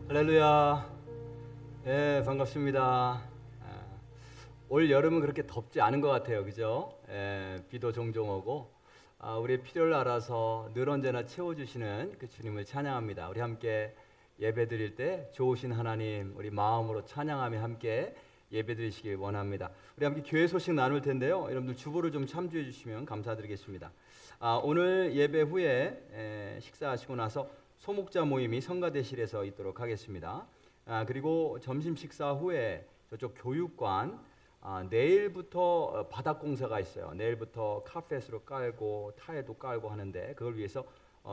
할렐루야. 예, 반갑습니다. 올 여름은 그렇게 덥지 않은 것 같아요, 그죠? 비도 종종 오고 우리의 필요를 알아서 늘 언제나 채워주시는 그 주님을 찬양합니다. 우리 함께 예배드릴 때 좋으신 하나님, 우리 마음으로 찬양하며 함께 예배드리시길 원합니다. 우리 함께 교회 소식 나눌 텐데요, 여러분들 주보를 좀 참조해 주시면 감사드리겠습니다. 오늘 예배 후에 식사하시고 나서 소목자 모임이 성가대실에서 있도록 하겠습니다. 그리고 점심 식사 후에 저쪽 교육관 내일부터 바닥 공사가 있어요. 내일부터 카펫으로 깔고 타일도 깔고 하는데 그걸 위해서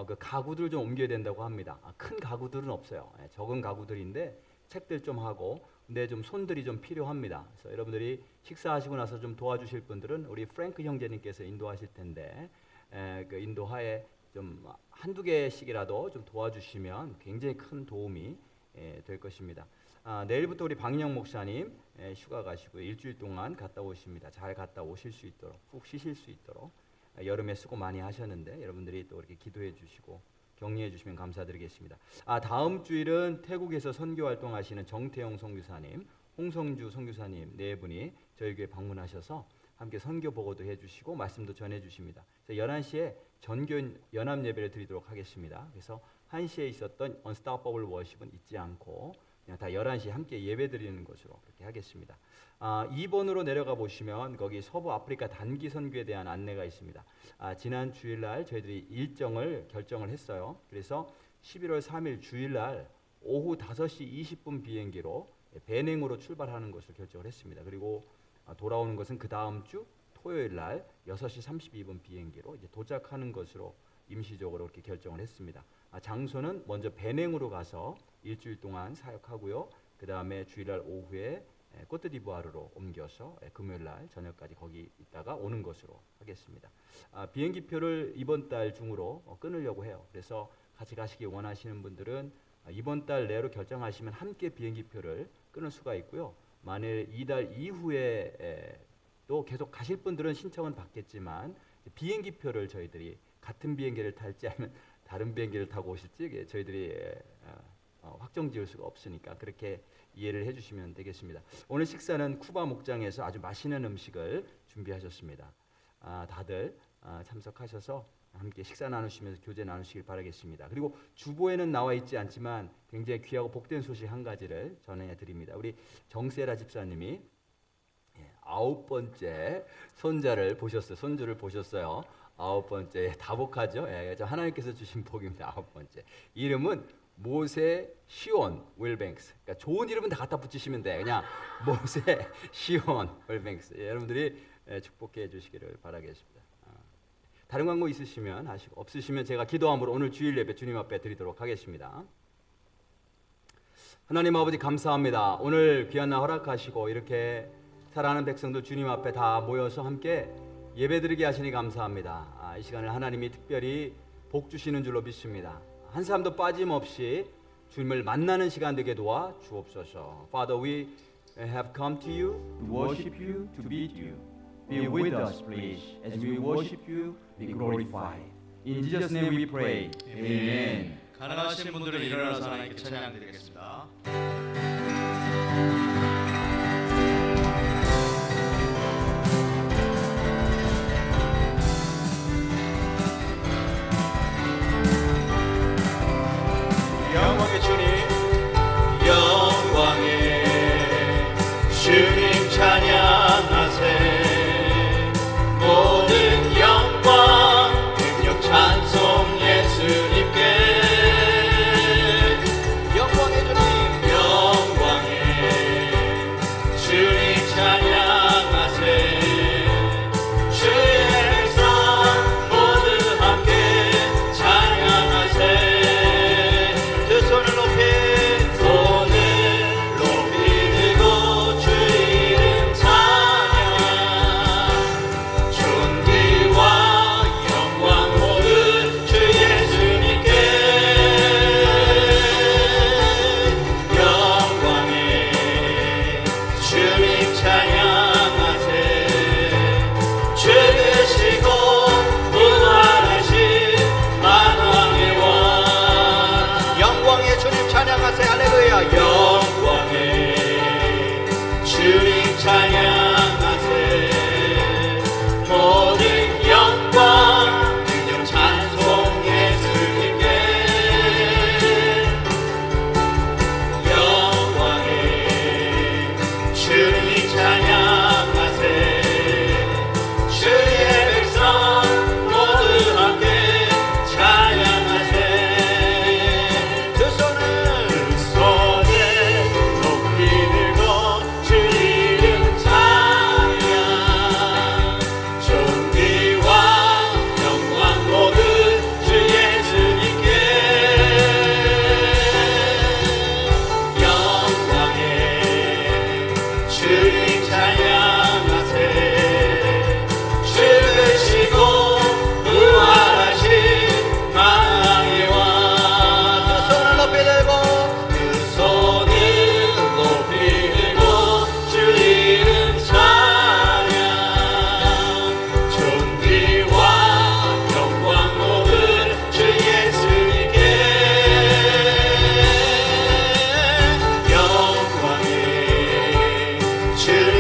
그 가구들을 좀 옮겨야 된다고 합니다. 큰 가구들은 없어요. 적은 가구들인데 책들 좀 하고, 근데 좀 손들이 좀 필요합니다. 그래서 여러분들이 식사하시고 나서 좀 도와주실 분들은 우리 프랭크 형제님께서 인도하실 텐데 그 인도하에 좀 한두 개씩이라도 좀 도와주시면 굉장히 큰 도움이 될 것입니다. 내일부터 우리 박영 목사님 휴가 가시고 일주일 동안 갔다 오십니다. 잘 갔다 오실 수 있도록, 푹 쉬실 수 있도록. 여름에 수고 많이 하셨는데 여러분들이 또 이렇게 기도해 주시고 격려해 주시면 감사드리겠습니다. 다음 주일은 태국에서 선교 활동하시는 정태영 선교사님, 홍성주 선교사님 네 분이 저희 교회 방문하셔서 함께 선교 보고도 해주시고 말씀도 전해주십니다. 그래서 11시에 전교 연합 예배를 드리도록 하겠습니다. 그래서 1시에 있었던 Unstoppable Worship은 잊지 않고 그냥 다 11시에 함께 예배 드리는 것으로 그렇게 하겠습니다. 2번으로 내려가 보시면 거기 서부 아프리카 단기 선교에 대한 안내가 있습니다. 지난 주일날 저희들이 일정을 결정을 했어요. 그래서 11월 3일 주일날 오후 5시 20분 비행기로 베냉으로 출발하는 것을 결정을 했습니다. 그리고 돌아오는 것은 그 다음 주 토요일 날 6시 32분 비행기로 이제 도착하는 것으로 임시적으로 이렇게 결정을 했습니다. 장소는 먼저 베냉으로 가서 일주일 동안 사역하고요. 그 다음에 주일날 오후에 코트디부아르로 옮겨서 금요일 날 저녁까지 거기 있다가 오는 것으로 하겠습니다. 비행기표를 이번 달 중으로 끊으려고 해요. 그래서 같이 가시기 원하시는 분들은 이번 달 내로 결정하시면 함께 비행기표를 끊을 수가 있고요. 만일 이달 이후에 또 계속 가실 분들은 신청은 받겠지만 비행기표를 저희들이 같은 비행기를 탈지 아니면 다른 비행기를 타고 오실지 저희들이 확정 지을 수가 없으니까 그렇게 이해를 해주시면 되겠습니다. 오늘 식사는 쿠바 목장에서 아주 맛있는 음식을 준비하셨습니다. 다들 참석하셔서 함께 식사 나누시면서 교제 나누시길 바라겠습니다. 그리고 주보에는 나와 있지 않지만 굉장히 귀하고 복된 소식 한 가지를 전해드립니다. 우리 정세라 집사님이 9번째 손자를 보셨어요. 손주를 보셨어요. 9번째 다복하죠. 하나님께서 주신 복입니다. 9번째 이름은 모세 시온 윌뱅스. 그러니까 좋은 이름은 다 갖다 붙이시면 돼. 그냥 모세 시온 윌뱅스. 여러분들이 축복해 주시기를 바라겠습니다. 다른 광고 있으시면 하시고 없으시면 제가 기도함으로 오늘 주일 예배 주님 앞에 드리도록 하겠습니다. 하나님 아버지 감사합니다. 오늘 귀한 날 허락하시고 이렇게 사랑하는 백성들 주님 앞에 다 모여서 함께 예배드리게 하시니 감사합니다. 이 시간을 하나님이 특별히 복 주시는 줄로 믿습니다. 한 사람도 빠짐없이 주님을 만나는 시간 되게 도와 주옵소서. Father, we have come to you to worship you, to beat you. Be with us, please, as we worship you, be glorified. In Jesus' name we pray. Amen. 가난하신 분들은 일어나서 하나님께 찬양 드리겠습니다. 영광의 주님, 영광의 주님 찬양하세. 모든 영광, 능력 찬송 예수님께. 영광의 주님, 주님 찬양하세 주의 백성 모두 함께 찬양하세 두 손을 높이 들고 주 이름 찬양 존귀와 영광 모두 주 예수님께 영광에 주님 찬양하세 죽으시고 부활하신 만왕의 왕 두 손을 높이 들고 두 손을 높이 들고 주 이름 찬양 존귀와 영광 모두 주 예수님께 영광에 주님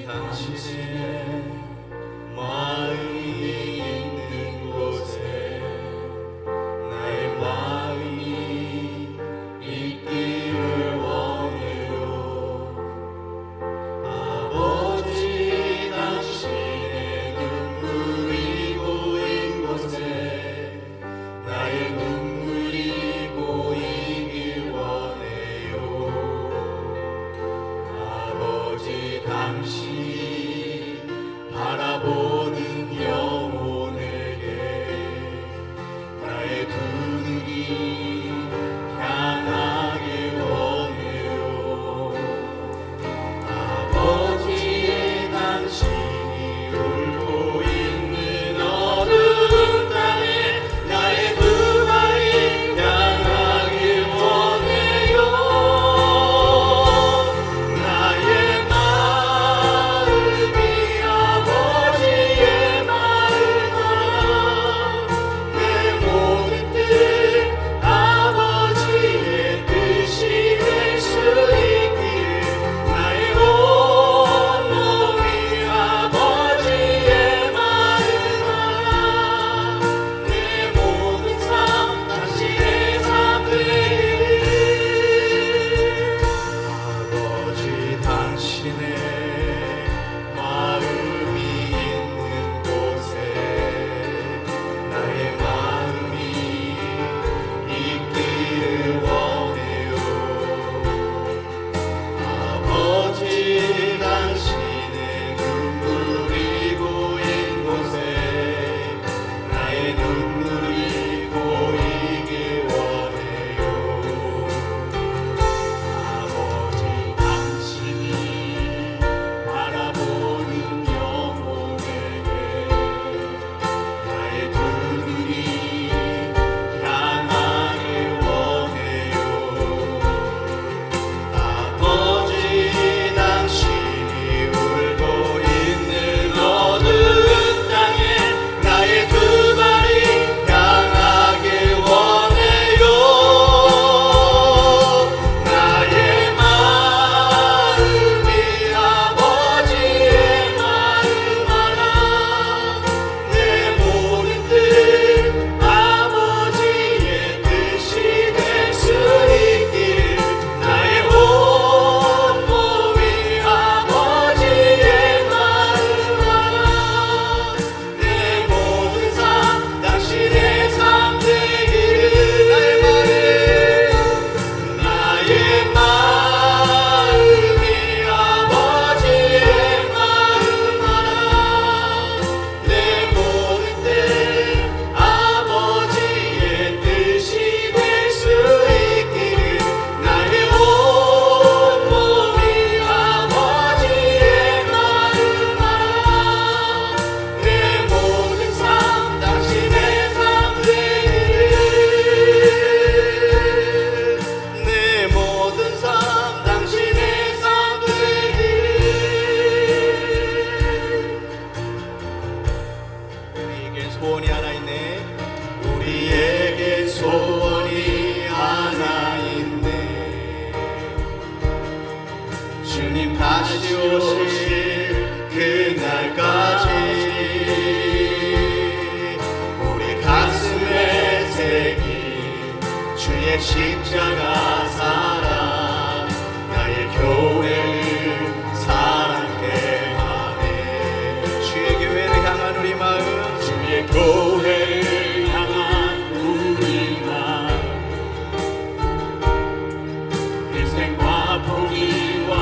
당신의 마음이 있는 곳에 나의 마음이 있기를 원해요. 아버지 당신의 눈물이 고인 곳에 나의 눈물이 고이길 원해요. 아버지 당신이 바라보는 영혼에게 나의 두 눈이 향하길 원해요. 아버지 당신이 울고 있는 어두운 땅에 나의 두 발이 향하길 원해요. 나의 마음이 아버지의 마음아 내 모든 뜻 아버지의 뜻이 될 수 있기를 나의 온 몸이 아버지의 마음아 내 모든 삶 당신의 삶 되기를 아버지 당신의 마음이 있는 곳에 나의 마음이 있기를 원해요. 아버지 당신의 눈물이 고인 곳에 나의 눈물이 고이길 원해요. 아버지 당신이 바라보는 영혼에게 나의 두 눈이 향하길 원해요. 아버지 당신이 울고 있는 어두운 땅에 나의 두 발이 향하길 원해요. 나의 마음이 아버지의 마음 알아 내 모든 뜻 아버지의 뜻이 될 수 있기를 나의 온 몸이 아버지의 마음 알아 내 모든 삶 당신의 삶 되기를 나의 마음이 아버지의 마음 알아 내 모든 뜻 아버지의 뜻이 될 수 있기를 나의 온 몸이 아버지의 마음 알아 내 모든 삶 당신의 삶 되기를 내 모든 삶 당신의 삶 되기를 우리에겐 소원이 하나 있네. 우리에게 소원이 하나 있네. 주님 다시 오실 그날까지 우리 가슴에 새긴 주의 십자가 사랑 나의 교회를 사랑해 하네. 주의 교회를 향한 우리 마음 주의 교회를 향한 우리 마음 인생과 포기와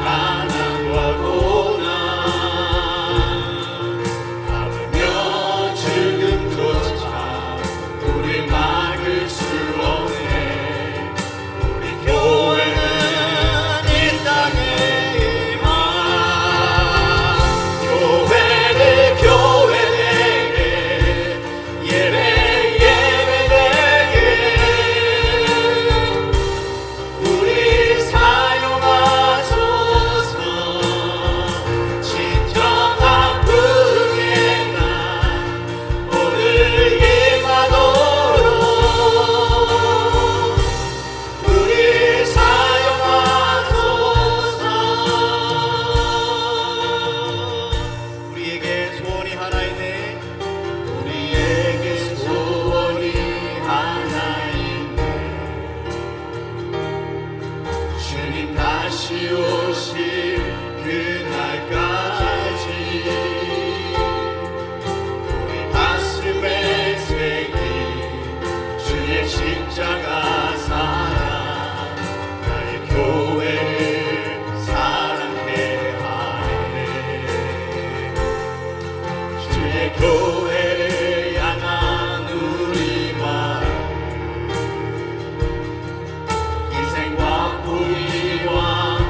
가난과 고난 아프며 죽음조차 우리 막을 수 없네. 다시 오실 그날까지 우리 가슴에 새긴 주의 십자가 사랑 나의 교회를 사랑해 하네 주의 교회를 향한 우리 마음 희생과 포기와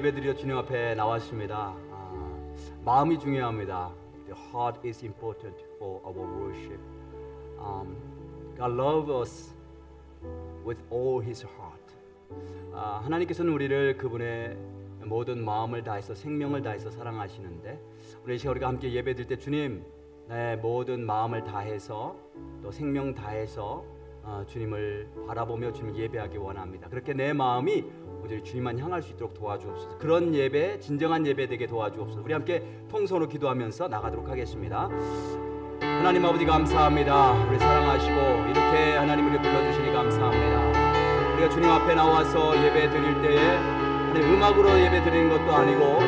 예배드려 주님 앞에 나왔습니다. 마음이 중요합니다. The heart is important for our worship. God loves us with all His heart. 하나님께서는 우리를 그분의 모든 마음을 다해서 생명을 다해서 사랑하시는데 우리 시간 우리가 함께 예배드릴 때 주님 내 모든 마음을 다해서 또 생명 다해서 주님을 바라보며 주님 예배하기 원합니다. 그렇게 내 마음이 오직 주님만 향할 수 있도록 도와주옵소서. 그런 예배, 진정한 예배 되게 도와주옵소서. 우리 함께 통성으로 기도하면서 나가도록 하겠습니다. 하나님 아버지 감사합니다. 우리 사랑하시고 이렇게 하나님 우리 불러주시니 감사합니다. 우리가 주님 앞에 나와서 예배 드릴 때에 하나님 음악으로 예배 드리는 것도 아니고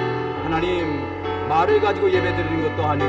하나님 말을 가지고 예배 드리는 것도 아니고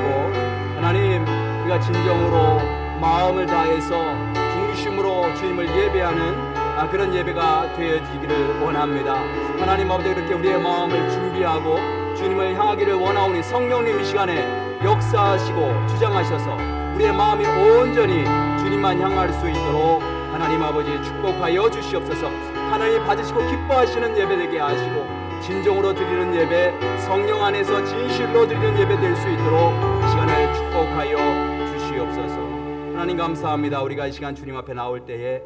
하나님 우리가 진정으로 마음을 다해서 중심으로 주님을 예배하는 그런 예배가 되어지기를 원합니다. 하나님 아버지 그렇게 우리의 마음을 준비하고 주님을 향하기를 원하오니 성령님 이 시간에 역사하시고 주장하셔서 우리의 마음이 온전히 주님만 향할 수 있도록 하나님 아버지 축복하여 주시옵소서. 하나님 받으시고 기뻐하시는 예배 되게 하시고 진정으로 드리는 예배, 성령 안에서 진실로 드리는 예배 될 수 있도록 이 시간을 축복하여 주시옵소서. 하나님 감사합니다. 우리가 이 시간 주님 앞에 나올 때에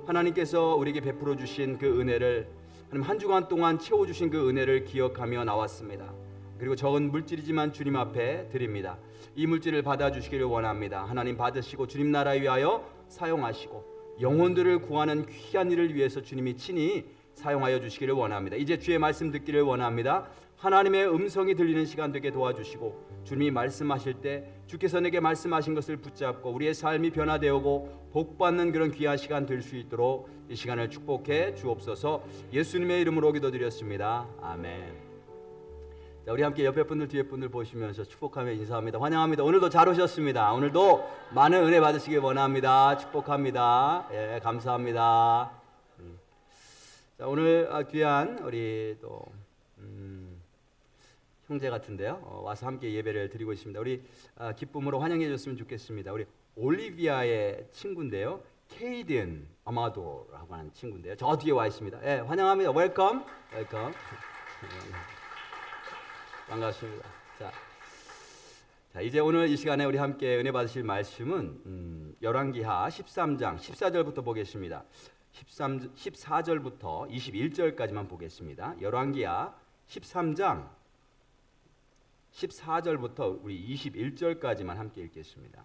하나님께서 우리에게 베풀어 주신 그 은혜를 하나님 한 주간 동안 채워주신 그 은혜를 기억하며 나왔습니다. 그리고 적은 물질이지만 주님 앞에 드립니다. 이 물질을 받아주시기를 원합니다. 하나님 받으시고 주님 나라 위하여 사용하시고 영혼들을 구하는 귀한 일을 위해서 주님이 친히 사용하여 주시기를 원합니다. 이제 주의 말씀 듣기를 원합니다. 하나님의 음성이 들리는 시간 되게 도와주시고 주님이 말씀하실 때 주께서 내게 말씀하신 것을 붙잡고 우리의 삶이 변화되고 복받는 그런 귀한 시간 될 수 있도록 이 시간을 축복해 주옵소서. 예수님의 이름으로 기도드렸습니다. 아멘. 자, 우리 함께 옆에 분들 뒤에 분들 보시면서 축복하며 인사합니다. 환영합니다. 오늘도 잘 오셨습니다. 오늘도 많은 은혜 받으시길 원합니다. 축복합니다. 예, 감사합니다. 자, 오늘 귀한 우리 또 형제 같은데요. 와서 함께 예배를 드리고 있습니다. 우리 기쁨으로 환영해 줬으면 좋겠습니다. 우리 올리비아의 친구인데요. 케이든 아마도라고 하는 친구인데요. 저 뒤에 와 있습니다. 예, 환영합니다. 웰컴. 웰컴. 반갑습니다. 자, 이제 오늘 이 시간에 우리 함께 은혜 받으실 말씀은 열왕기하 13장 14절부터 보겠습니다. 14절부터 21절까지만 보겠습니다. 열왕기하 13장 14절부터 우리 21절까지만 함께 읽겠습니다.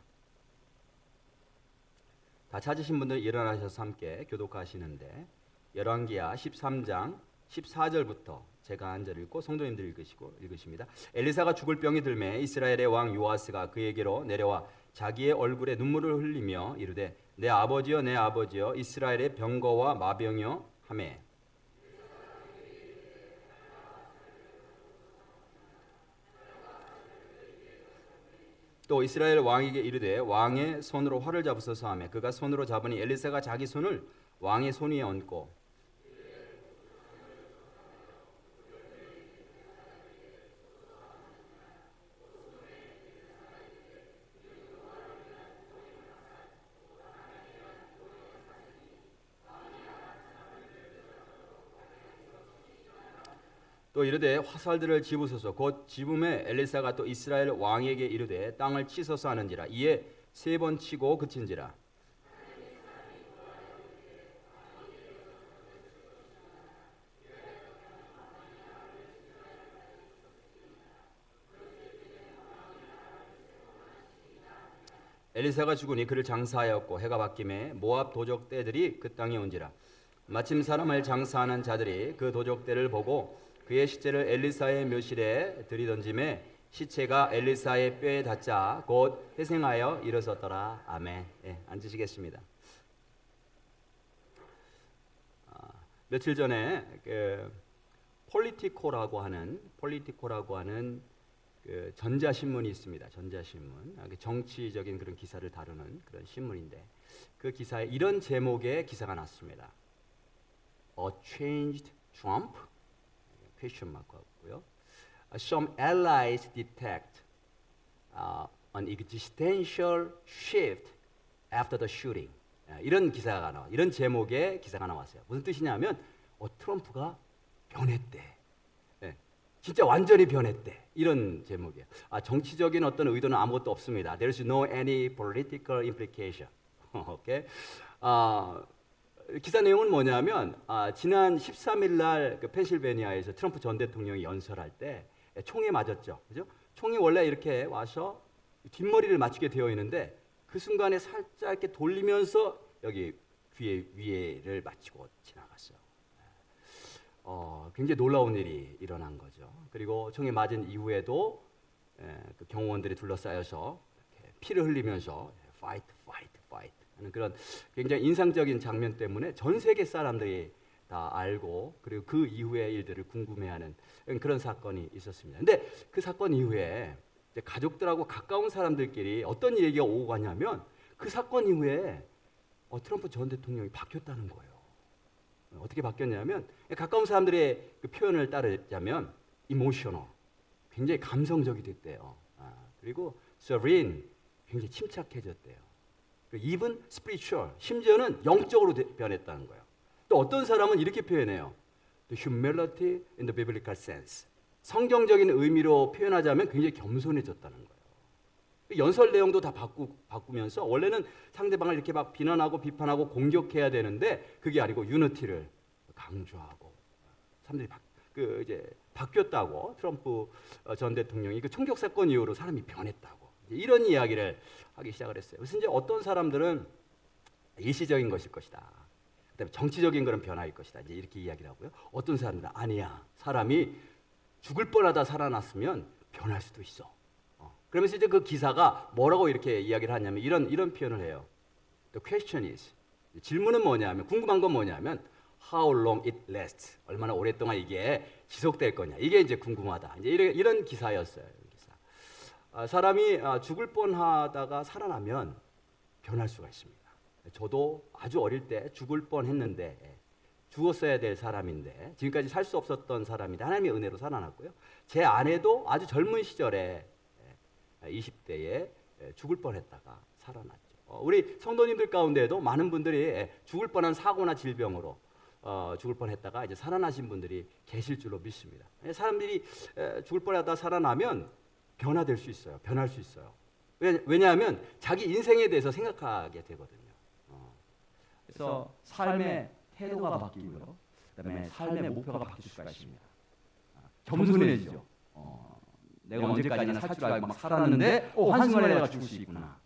다 찾으신 분들 일어나셔서 함께 교독하시는데 열왕기하 13장 14절부터 제가 한 절 읽고 성도님들 읽으십니다. 엘리사가 죽을 병이 들매 이스라엘의 왕 요아스가 그에게로 내려와 자기의 얼굴에 눈물을 흘리며 이르되 내 아버지여 내 아버지여 이스라엘의 병거와 마병이여 하매 또 이스라엘 왕에게 이르되 왕의 손으로 활을 잡으소서 하매 그가 손으로 잡으니 엘리사가 자기 손을 왕의 손 위에 얹고 또 이르되 화살들을 집으소서. 곧 집음에 엘리사가 또 이스라엘 왕에게 이르되 땅을 치소서 하는지라. 이에 3번 치고 그친지라. 엘리사가 죽으니 그를 장사하였고 해가 바뀌매 모압 도적대들이 그 땅에 온지라. 마침 사람을 장사하는 자들이 그 도적대를 보고 그의 시체를 엘리사의 묘실에 들이던짐에 시체가 엘리사의 뼈에 닿자 곧 회생하여 일어섰더라. 아멘. 예, 앉으시겠습니다. 며칠 전에 폴리티코라고 하는 그 전자신문이 있습니다. 전자신문. 정치적인 그런 기사를 다루는 그런 신문인데 그 기사에 이런 제목의 기사가 났습니다. A changed Trump? 퀘스천 마크하고요. Some allies detect an existential shift after the shooting. 이런 기사가 나와. 이런 제목의 기사가 나왔어요. 무슨 뜻이냐면 트럼프가 변했대. 진짜 완전히 변했대. 이런 제목이에요. 정치적인 어떤 의도는 아무것도 없습니다. There's no any political implication. 오케이. 기사 내용은 뭐냐면 지난 13일 날 그 펜실베니아에서 트럼프 전 대통령이 연설할 때 총에 맞았죠. 그죠? 총이 원래 이렇게 와서 뒷머리를 맞추게 되어 있는데 그 순간에 살짝 이렇게 돌리면서 여기 귀에 위에를 맞추고 지나갔어요. 굉장히 놀라운 일이 일어난 거죠. 그리고 총에 맞은 이후에도 그 경호원들이 둘러싸여서 이렇게 피를 흘리면서 fight, fight, fight 하는 그런 굉장히 인상적인 장면 때문에 전 세계 사람들이 다 알고 그리고 그 이후의 일들을 궁금해하는 그런 사건이 있었습니다. 근데 그 사건 이후에 이제 가족들하고 가까운 사람들끼리 어떤 얘기가 오고 가냐면 그 사건 이후에 트럼프 전 대통령이 바뀌었다는 거예요. 어떻게 바뀌었냐면 가까운 사람들의 그 표현을 따르자면 emotional, 굉장히 감성적이 됐대요. 그리고 serene, 굉장히 침착해졌대요. even spiritual, 심지어는 영적으로 변했다는 거예요. 또 어떤 사람은 이렇게 표현해요. The humility in the biblical sense. 성경적인 의미로 표현하자면 굉장히 겸손해졌다는 거예요. 연설 내용도 다 바꾸면서 원래는 상대방을 이렇게 막 비난하고 비판하고 공격해야 되는데 그게 아니고 유니티를 강조하고 사람들이 이제 바뀌었다고 트럼프 전 대통령이 그 총격 사건 이후로 사람이 변했다고 이런 이야기를 하기 시작을 했어요. 그래서 이제 어떤 사람들은 일시적인 것일 것이다. 그다음에 정치적인 그런 변화일 것이다. 이제 이렇게 이야기를 하고요. 어떤 사람들은 아니야. 사람이 죽을 뻔하다 살아났으면 변할 수도 있어. 그러면서 이제 그 기사가 뭐라고 이렇게 이야기를 하냐면 이런 표현을 해요. The question is, 질문은 뭐냐면 궁금한 건 뭐냐면 how long it lasts, 얼마나 오랫동안 이게 지속될 거냐. 이게 이제 궁금하다. 이제 이런 기사였어요. 기사. 사람이 죽을 뻔하다가 살아나면 변할 수가 있습니다. 저도 아주 어릴 때 죽을 뻔했는데 죽었어야 될 사람인데 지금까지 살 수 없었던 사람인데 하나님의 은혜로 살아났고요. 제 아내도 아주 젊은 시절에 20대에 죽을 뻔했다가 살아났죠. 우리 성도님들 가운데도 많은 분들이 죽을 뻔한 사고나 질병으로 죽을 뻔했다가 이제 살아나신 분들이 계실 줄로 믿습니다. 사람들이 죽을 뻔하다 살아나면 변화될 수 있어요. 변할 수 있어요. 왜냐하면 자기 인생에 대해서 생각하게 되거든요. 그래서 삶의 태도가 바뀌고요. 그다음에 삶의 목표가 바뀔 수가 있습니다. 겸손해지죠. 내가 언제까지나 살 줄 알고 막 살았는데 한순간에 내가 죽을 수 있구나.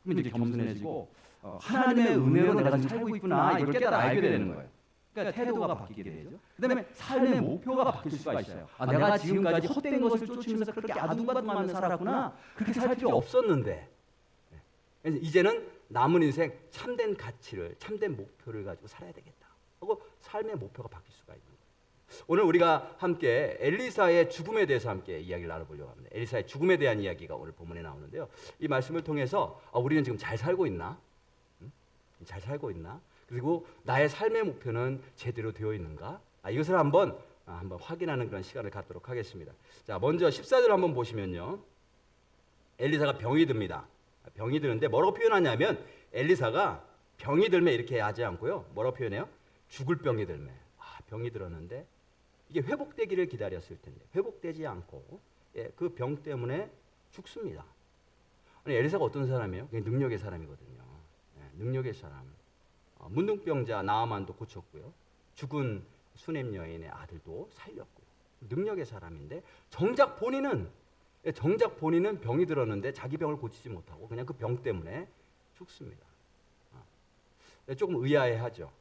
그러면 이제 겸손해지고 하나님의 은혜로 내가 지금 살고 있구나 이걸 깨달아 알게 되는 거예요. 그러니까 태도가 바뀌게 되죠. 그다음에 삶의 목표가 바뀔 수가 있어요. 내가 지금까지 헛된 것을 쫓으면서 그렇게 아둥바둥하면서 살았구나. 그렇게 살 필요 없었는데 이제는 남은 인생 참된 가치를 참된 목표를 가지고 살아야 되겠다 하고 삶의 목표가 바뀔 수가 있는 거예요. 오늘 우리가 함께 엘리사의 죽음에 대해서 함께 이야기를 나눠보려고 합니다. 엘리사의 죽음에 대한 이야기가 오늘 본문에 나오는데요. 이 말씀을 통해서 우리는 지금 잘 살고 있나? 잘 살고 있나? 그리고 나의 삶의 목표는 제대로 되어 있는가? 이것을 한번 확인하는 그런 시간을 갖도록 하겠습니다. 자, 먼저 14절 한번 보시면요. 엘리사가 병이 듭니다. 병이 드는데 뭐라고 표현하냐면 엘리사가 병이 들면 이렇게 하지 않고요. 뭐라고 표현해요? 죽을 병이 들면. 병이 들었는데 이게 회복되기를 기다렸을 텐데 회복되지 않고 그 병 때문에 죽습니다. 아니, 엘리사가 어떤 사람이에요? 그냥 능력의 사람이거든요. 능력의 사람. 문둥병자 나아만도 고쳤고요. 죽은 수넴 여인의 아들도 살렸고요. 능력의 사람인데 정작 본인은 병이 들었는데 자기 병을 고치지 못하고 그냥 그 병 때문에 죽습니다. 조금 의아해하죠.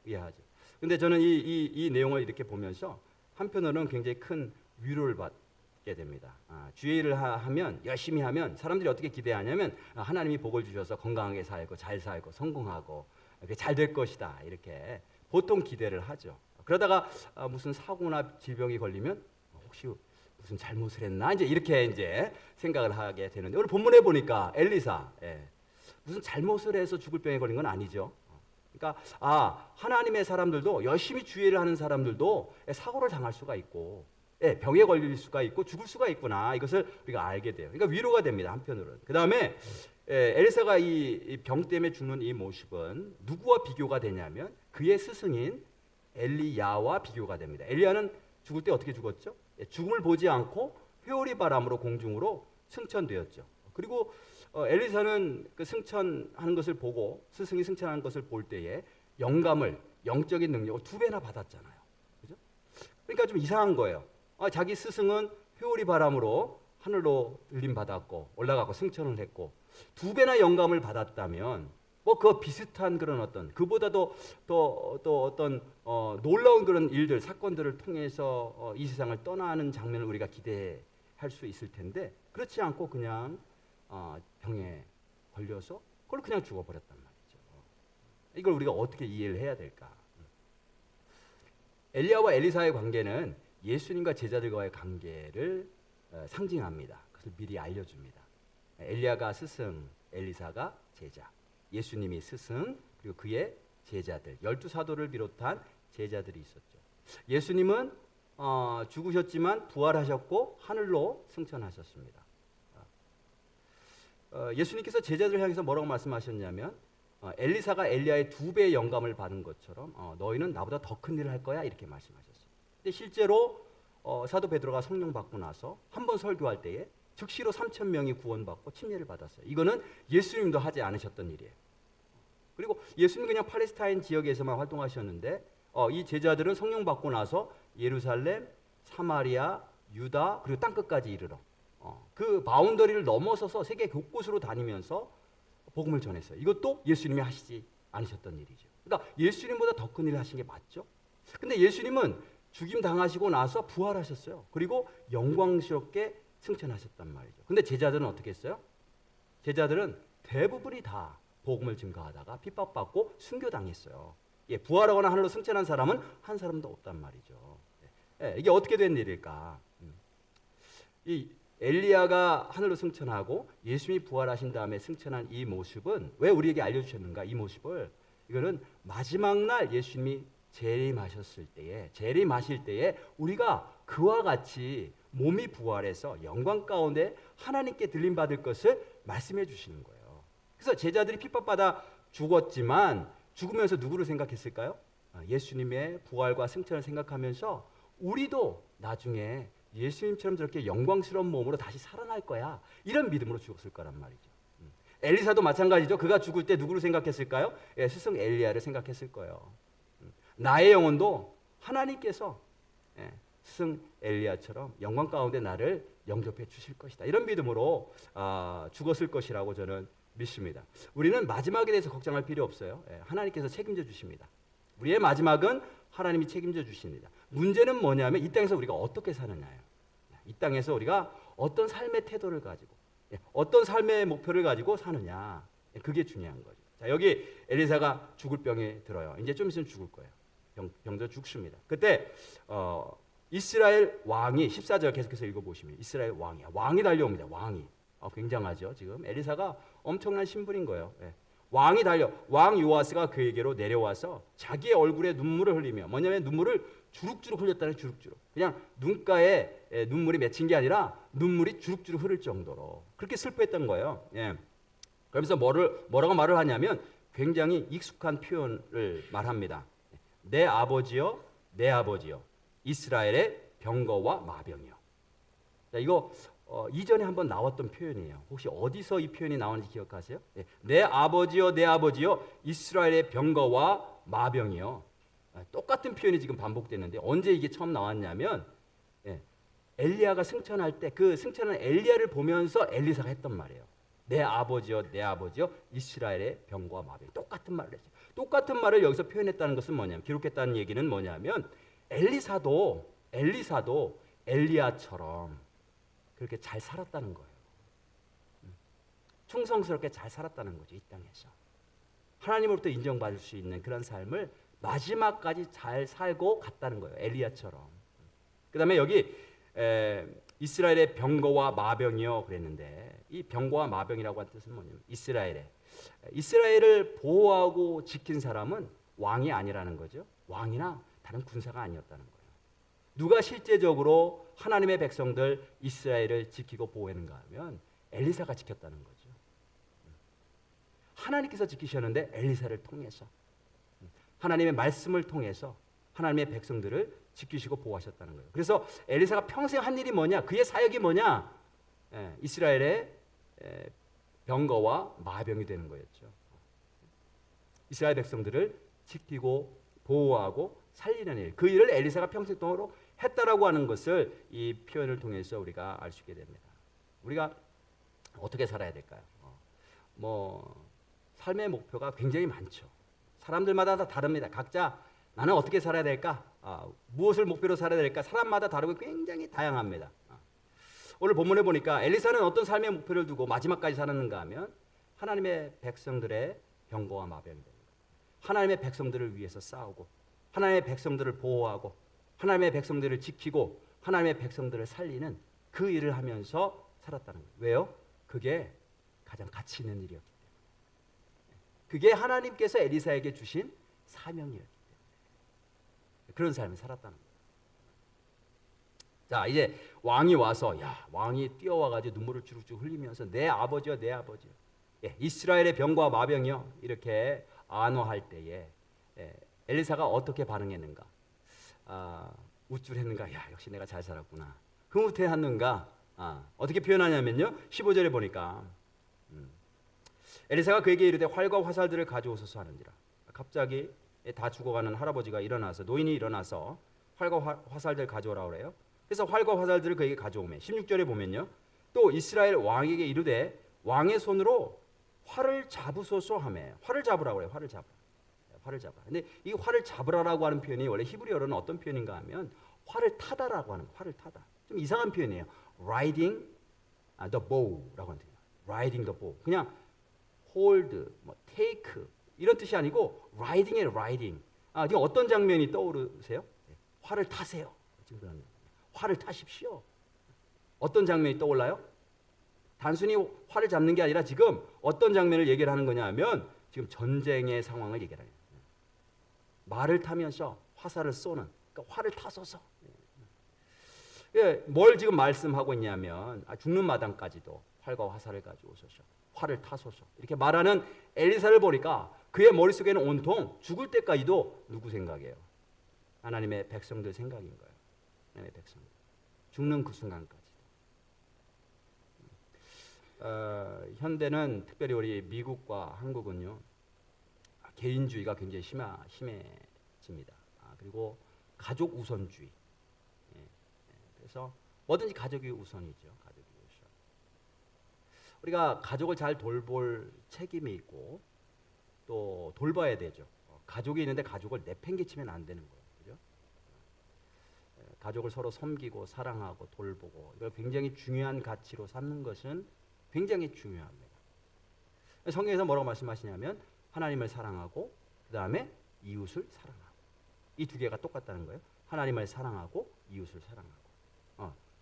의아하죠. 근데 저는 이 내용을 이렇게 보면서 한편으로는 굉장히 큰 위로를 받게 됩니다. 주의 일을 하면 열심히 하면 사람들이 어떻게 기대하냐면 하나님이 복을 주셔서 건강하게 살고 잘 살고 성공하고 잘 될 것이다 이렇게 보통 기대를 하죠. 그러다가 무슨 사고나 질병이 걸리면 혹시 무슨 잘못을 했나 이렇게 생각을 하게 되는데 오늘 본문에 보니까 엘리사 무슨 잘못을 해서 죽을 병에 걸린 건 아니죠. 그러니까 하나님의 사람들도 열심히 주의를 하는 사람들도 사고를 당할 수가 있고 병에 걸릴 수가 있고 죽을 수가 있구나 이것을 우리가 알게 돼요. 그러니까 위로가 됩니다. 한편으로는. 그 다음에 엘리사가 이 병 때문에 죽는 이 모습은 누구와 비교가 되냐면 그의 스승인 엘리야와 비교가 됩니다. 엘리야는 죽을 때 어떻게 죽었죠? 죽음을 보지 않고 회오리 바람으로 공중으로 승천되었죠. 그리고 엘리사는 그 승천하는 것을 보고 스승이 승천하는 것을 볼 때에 영감을 영적인 능력을 2배나 받았잖아요. 그죠? 그러니까 좀 이상한 거예요. 자기 스승은 회오리 바람으로 하늘로 들림 받았고 올라가고 승천을 했고 2배나 영감을 받았다면 뭐 그 비슷한 그런 어떤 그보다도 또 어떤 놀라운 그런 일들 사건들을 통해서 이 세상을 떠나는 장면을 우리가 기대할 수 있을 텐데 그렇지 않고 그냥 병에 걸려서 그걸 그냥 죽어버렸단 말이죠. 이걸 우리가 어떻게 이해를 해야 될까? 엘리야와 엘리사의 관계는 예수님과 제자들과의 관계를 상징합니다. 그것을 미리 알려줍니다. 엘리야가 스승, 엘리사가 제자, 예수님이 스승, 그리고 그의 제자들, 12사도를 비롯한 제자들이 있었죠. 예수님은 죽으셨지만 부활하셨고 하늘로 승천하셨습니다. 예수님께서 제자들을 향해서 뭐라고 말씀하셨냐면 엘리사가 엘리야의 2배의 영감을 받은 것처럼 너희는 나보다 더 큰 일을 할 거야 이렇게 말씀하셨어요. 근데 실제로 사도 베드로가 성령 받고 나서 한 번 설교할 때에 즉시로 3,000명이 구원받고 침례를 받았어요. 이거는 예수님도 하지 않으셨던 일이에요. 그리고 예수님 그냥 팔레스타인 지역에서만 활동하셨는데 이 제자들은 성령 받고 나서 예루살렘, 사마리아, 유다 그리고 땅끝까지 이르러 그 바운더리를 넘어서서 세계 곳곳으로 다니면서 복음을 전했어요. 이것도 예수님이 하시지 않으셨던 일이죠. 그러니까 예수님보다 더 큰 일을 하신 게 맞죠. 근데 예수님은 죽임 당하시고 나서 부활하셨어요. 그리고 영광스럽게 승천하셨단 말이죠. 근데 제자들은 어떻게 했어요? 제자들은 대부분이 다 복음을 증거하다가 핍박받고 순교당했어요. 부활하거나 하늘로 승천한 사람은 한 사람도 없단 말이죠. 이게 어떻게 된 일일까? 이 엘리야가 하늘로 승천하고 예수님이 부활하신 다음에 승천한 이 모습은 왜 우리에게 알려주셨는가? 이 모습을 이거는 마지막 날 예수님이 재림하실 때에 우리가 그와 같이 몸이 부활해서 영광 가운데 하나님께 들림 받을 것을 말씀해 주시는 거예요. 그래서 제자들이 핍박받아 죽었지만 죽으면서 누구를 생각했을까요? 예수님의 부활과 승천을 생각하면서 우리도 나중에 예수님처럼 저렇게 영광스러운 몸으로 다시 살아날 거야. 이런 믿음으로 죽었을 거란 말이죠. 엘리사도 마찬가지죠. 그가 죽을 때 누구를 생각했을까요? 스승 엘리야를 생각했을 거예요. 나의 영혼도 하나님께서 스승 엘리야처럼 영광 가운데 나를 영접해 주실 것이다. 이런 믿음으로 죽었을 것이라고 저는 믿습니다. 우리는 마지막에 대해서 걱정할 필요 없어요. 하나님께서 책임져 주십니다. 우리의 마지막은 하나님이 책임져 주십니다. 문제는 뭐냐면 이 땅에서 우리가 어떻게 사느냐예요. 이 땅에서 우리가 어떤 삶의 태도를 가지고 어떤 삶의 목표를 가지고 사느냐. 그게 중요한 거죠. 자, 여기 엘리사가 죽을 병에 들어요. 이제 좀 있으면 죽을 거예요. 병들어 죽습니다. 그때 이스라엘 왕이 14절 계속해서 읽어보시면 이스라엘 왕이야. 왕이 달려옵니다. 왕이. 굉장하죠. 지금 엘리사가 엄청난 신분인 거예요. 왕이 왕 요아스가 그에게로 내려와서 자기의 얼굴에 눈물을 흘리며 뭐냐면 눈물을 주룩주룩 흘렸다는 주룩주룩. 그냥 눈가에 눈물이 맺힌 게 아니라 눈물이 주룩주룩 흐를 정도로 그렇게 슬퍼했던 거예요. 그러면서 뭐라고 말을 하냐면 굉장히 익숙한 표현을 말합니다. 내 아버지여, 내 아버지여, 이스라엘의 병거와 마병이여. 자, 이거 이전에 한번 나왔던 표현이에요. 혹시 어디서 이 표현이 나오는지 기억하세요? 내 아버지여, 내 아버지여, 이스라엘의 병거와 마병이여. 똑같은 표현이 지금 반복되는데 언제 이게 처음 나왔냐면 엘리야가 승천할 때 그 승천한 엘리야를 보면서 엘리사가 했던 말이에요. 내 아버지여, 내 아버지여, 이스라엘의 병거와 마병. 똑같은 말을 했어요. 똑같은 말을 여기서 표현했다는 것은 뭐냐면 기록했다는 얘기는 뭐냐면 엘리사도 엘리야처럼 그렇게 잘 살았다는 거예요. 충성스럽게 잘 살았다는 거죠. 이 땅에서 하나님으로부터 인정받을 수 있는 그런 삶을 마지막까지 잘 살고 갔다는 거예요. 엘리야처럼. 그 다음에 여기 이스라엘의 병거와 마병이요 그랬는데 이 병거와 마병이라고 하는 뜻은 뭐냐면 이스라엘을 보호하고 지킨 사람은 왕이 아니라는 거죠. 왕이나 다른 군사가 아니었다는 거예요. 누가 실제적으로 하나님의 백성들 이스라엘을 지키고 보호했는가 하면 엘리사가 지켰다는 거죠. 하나님께서 지키셨는데 엘리사를 통해서 하나님의 말씀을 통해서 하나님의 백성들을 지키시고 보호하셨다는 거예요. 그래서 엘리사가 평생 한 일이 뭐냐? 그의 사역이 뭐냐? 이스라엘의 병거와 마병이 되는 거였죠. 이스라엘 백성들을 지키고 보호하고 살리는 일, 그 일을 엘리사가 평생 동안으로 했다라고 하는 것을 이 표현을 통해서 우리가 알 수 있게 됩니다. 우리가 어떻게 살아야 될까요? 삶의 목표가 굉장히 많죠. 사람들마다 다 다릅니다. 각자 나는 어떻게 살아야 될까? 무엇을 목표로 살아야 될까? 사람마다 다르고 굉장히 다양합니다. 오늘 본문에 보니까 엘리사는 어떤 삶의 목표를 두고 마지막까지 살았는가 하면 하나님의 백성들의 병거와 마병이 됩니다. 하나님의 백성들을 위해서 싸우고 하나님의 백성들을 보호하고 하나님의 백성들을 지키고 하나님의 백성들을 살리는 그 일을 하면서 살았다는 거예요. 왜요? 그게 가장 가치 있는 일이었기 때문에. 그게 하나님께서 엘리사에게 주신 사명이었기 때문에 그런 삶을 살았다는 거예요. 자, 이제 왕이 와서 왕이 뛰어와가지고 눈물을 주룩주룩 흘리면서 내 아버지여 내 아버지여, 이스라엘의 병과 마병이여 이렇게 안호할 때에 엘리사가 어떻게 반응했는가? 우쭐했는가? 역시 내가 잘 살았구나. 흐뭇해하는가? 어떻게 표현하냐면요, 15절에 보니까 엘리사가 그에게 이르되 활과 화살들을 가져오소서 하는지라. 갑자기 다 죽어가는 할아버지가 일어나서, 노인이 일어나서 활과 화살들 가져오라 그래요. 그래서 활과 화살들을 그에게 가져오매 16절에 보면요, 또 이스라엘 왕에게 이르되 왕의 손으로 활을 잡으소서 하매. 활을 잡으라고 그래요. 활을 잡으라. 활을 잡아. 근데 이 활을 잡으라라고 하는 표현이 원래 히브리어로는 어떤 표현인가 하면 활을 타다라고 하는, 활을 타다. 좀 이상한 표현이에요. riding the bow라고 하는 표현. riding the bow. 그냥 hold, take 이런 뜻이 아니고 riding의 riding. 지금 어떤 장면이 떠오르세요? 활을 타세요. 지금 그런 활을 타십시오. 어떤 장면이 떠올라요? 단순히 활을 잡는 게 아니라 지금 어떤 장면을 얘기를 하는 거냐 하면 지금 전쟁의 상황을 얘기를 해요. 말을 타면서 화살을 쏘는, 그러니까 활을 타소서. 뭘 지금 말씀하고 있냐면 죽는 마당까지도 활과 화살을 가져오소서, 활을 타소서 이렇게 말하는 엘리사를 보니까 그의 머릿속에는 온통 죽을 때까지도 누구 생각이에요? 하나님의 백성들 생각인 거예요. 하나님의 백성들. 죽는 그 순간까지도. 현대는 특별히 우리 미국과 한국은요, 개인주의가 굉장히 심해집니다. 그리고 가족 우선주의. 그래서 뭐든지 가족이 우선이죠. 가족이 우선. 우리가 가족을 잘 돌볼 책임이 있고 또 돌봐야 되죠. 가족이 있는데 가족을 내팽개치면 안 되는 거예요. 그죠? 가족을 서로 섬기고 사랑하고 돌보고 이걸 굉장히 중요한 가치로 삼는 것은 굉장히 중요합니다. 성경에서 뭐라고 말씀하시냐면 하나님을 사랑하고 그 다음에 이웃을 사랑하고, 이 두 개가 똑같다는 거예요. 하나님을 사랑하고 이웃을 사랑하고.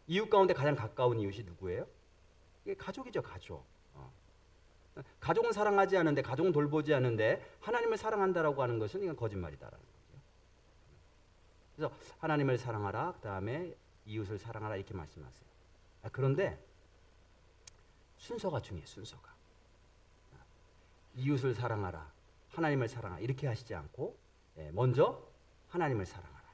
이웃 가운데 가장 가까운 이웃이 누구예요? 이게 가족이죠. 가족. 가족은 사랑하지 않는데, 가족은 돌보지 않는데 하나님을 사랑한다라고 하는 것은 이건 거짓말이다라는 거죠. 그래서 하나님을 사랑하라, 그 다음에 이웃을 사랑하라 이렇게 말씀하세요. 그런데 순서가 중요해요. 순서가. 이웃을 사랑하라, 하나님을 사랑하라 이렇게 하시지 않고 먼저 하나님을 사랑하라,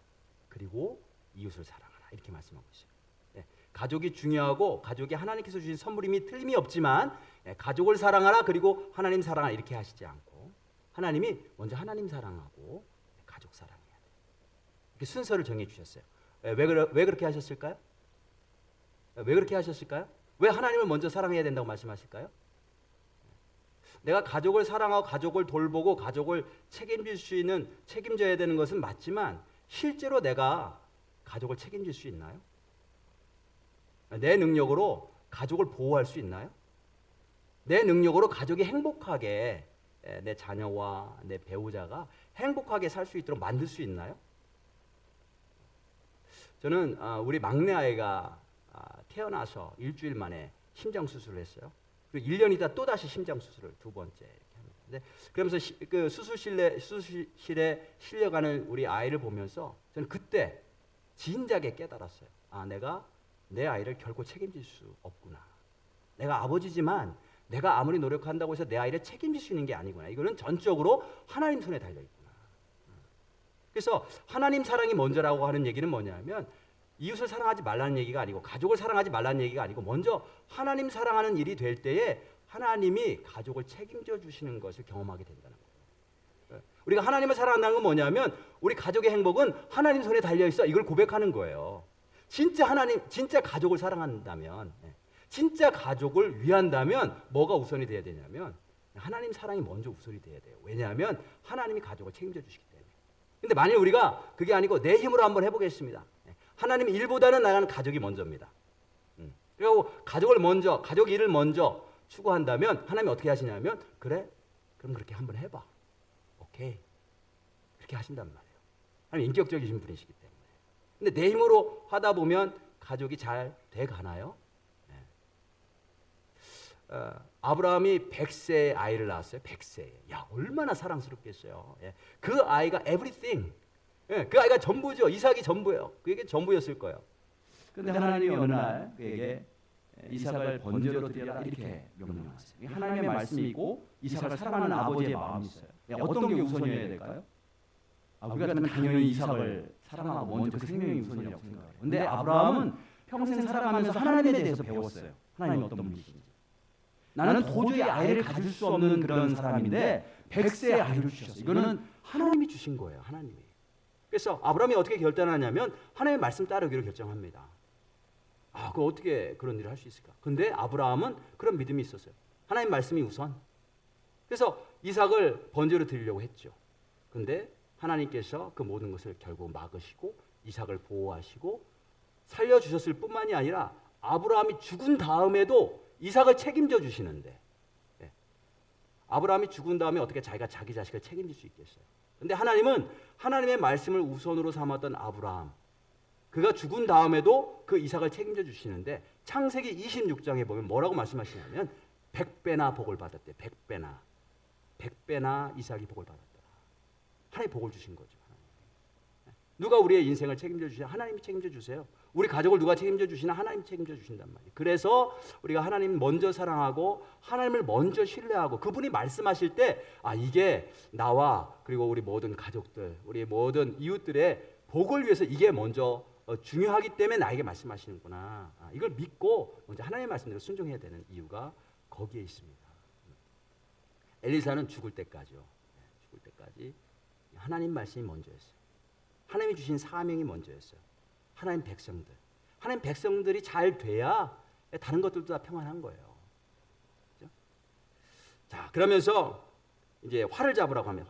그리고 이웃을 사랑하라 이렇게 말씀하고 있어요. 가족이 중요하고 가족이 하나님께서 주신 선물임이 틀림이 없지만 가족을 사랑하라 그리고 하나님 사랑하라 이렇게 하시지 않고 하나님이 먼저 하나님 사랑하고 가족 사랑해야 돼. 이렇게 순서를 정해 주셨어요. 왜 그렇게 하셨을까요? 왜 그렇게 하셨을까요? 왜 하나님을 먼저 사랑해야 된다고 말씀하실까요? 내가 가족을 사랑하고 가족을 돌보고 가족을 책임져야 되는 것은 맞지만 실제로 내가 가족을 책임질 수 있나요? 내 능력으로 가족을 보호할 수 있나요? 내 능력으로 가족이 행복하게, 내 자녀와 내 배우자가 행복하게 살 수 있도록 만들 수 있나요? 저는 우리 막내 아이가 태어나서 일주일 만에 심장 수술을 했어요. 그리고 1년 있다 또 다시 심장 수술을 두 번째 이렇게 합니다. 근데 그러면서 그 수술실에 실려가는 우리 아이를 보면서 저는 그때 진작에 깨달았어요. 내가 내 아이를 결코 책임질 수 없구나. 내가 아버지지만 내가 아무리 노력한다고 해서 내 아이를 책임질 수 있는 게 아니구나. 이거는 전적으로 하나님 손에 달려 있구나. 그래서 하나님 사랑이 먼저라고 하는 얘기는 뭐냐면 이웃을 사랑하지 말라는 얘기가 아니고 가족을 사랑하지 말라는 얘기가 아니고 먼저 하나님 사랑하는 일이 될 때에 하나님이 가족을 책임져 주시는 것을 경험하게 된다는 거예요. 우리가 하나님을 사랑한다는 건 뭐냐면 우리 가족의 행복은 하나님 손에 달려 있어. 이걸 고백하는 거예요. 진짜 하나님, 진짜 가족을 사랑한다면, 진짜 가족을 위한다면 뭐가 우선이 돼야 되냐면 하나님 사랑이 먼저 우선이 돼야 돼요. 왜냐하면 하나님이 가족을 책임져 주시기 때문에. 근데 만일 우리가 그게 아니고 내 힘으로 한번 해보겠습니다. 하나님 일보다는 나는 가족이 먼저입니다. 그리고 가족을 먼저, 가족 일을 먼저 추구한다면 하나님이 어떻게 하시냐면 그래? 그럼 그렇게 한번 해봐. 오케이. 그렇게 하신단 말이에요. 하나님 인격적이신 분이시기 때문에. 근데 내 힘으로 하다 보면 가족이 잘 돼가나요? 아브라함이 100세의 아이를 낳았어요. 100세. 야, 얼마나 사랑스럽겠어요. 그 아이가 everything. 그 아이가 전부죠. 이삭이 전부예요. 그에게 전부였을 거예요. 근데 하나님이 어느 날 그에게 이삭을 번제로 드려라 이렇게 명령하세요. 하나님의 말씀이 있고 이삭을 사랑하는 아버지의 마음이 있어요. 어떤 게 우선이어야 될까요? 우리가 같으면 당연히 이삭을 사랑하고 먼저 그 생명이 우선이라고 생각해요. 근데 아브라함은 평생 살아가면서 하나님에 대해서 배웠어요. 하나님이 어떤 분이신지. 나는 도저히 아이를 가질 수 없는 그런 사람인데 100세의 아이를 주셨어요. 이거는 하나님이 주신 거예요. 하나님이. 그래서 아브라함이 어떻게 결단하냐면 하나님의 말씀 따르기로 결정합니다. 그 어떻게 그런 일을 할 수 있을까? 근데 아브라함은 그런 믿음이 있었어요. 하나님 말씀이 우선. 그래서 이삭을 번제로 드리려고 했죠. 근데 하나님께서 그 모든 것을 결국 막으시고 이삭을 보호하시고 살려주셨을 뿐만이 아니라 아브라함이 죽은 다음에도 이삭을 책임져 주시는데 아브라함이 죽은 다음에 어떻게 자기가 자기 자식을 책임질 수 있겠어요? 근데 하나님은 하나님의 말씀을 우선으로 삼았던 아브라함, 그가 죽은 다음에도 그 이삭을 책임져 주시는데 창세기 26장에 보면 뭐라고 말씀하시냐면 100배나 복을 받았대. 100배나 이삭이 복을 받았더라. 하나님 복을 주신 거죠. 누가 우리의 인생을 책임져 주시냐? 하나님이 책임져 주세요. 우리 가족을 누가 책임져 주시나? 하나님이 책임져 주신단 말이에요. 그래서 우리가 하나님 먼저 사랑하고 하나님을 먼저 신뢰하고 그분이 말씀하실 때 이게 나와 그리고 우리 모든 가족들, 우리 모든 이웃들의 복을 위해서 이게 먼저 중요하기 때문에 나에게 말씀하시는구나. 이걸 믿고 먼저 하나님의 말씀대로 순종해야 되는 이유가 거기에 있습니다. 엘리사는 죽을 때까지요. 죽을 때까지 하나님 말씀이 먼저였어요. 하나님이 주신 사명이 먼저였어요. 하나님 백성들이 잘 돼야 다른 것들도 다 평안한 거예요. 그렇죠? 자, 그러면서 이제 활을 잡으라고 하면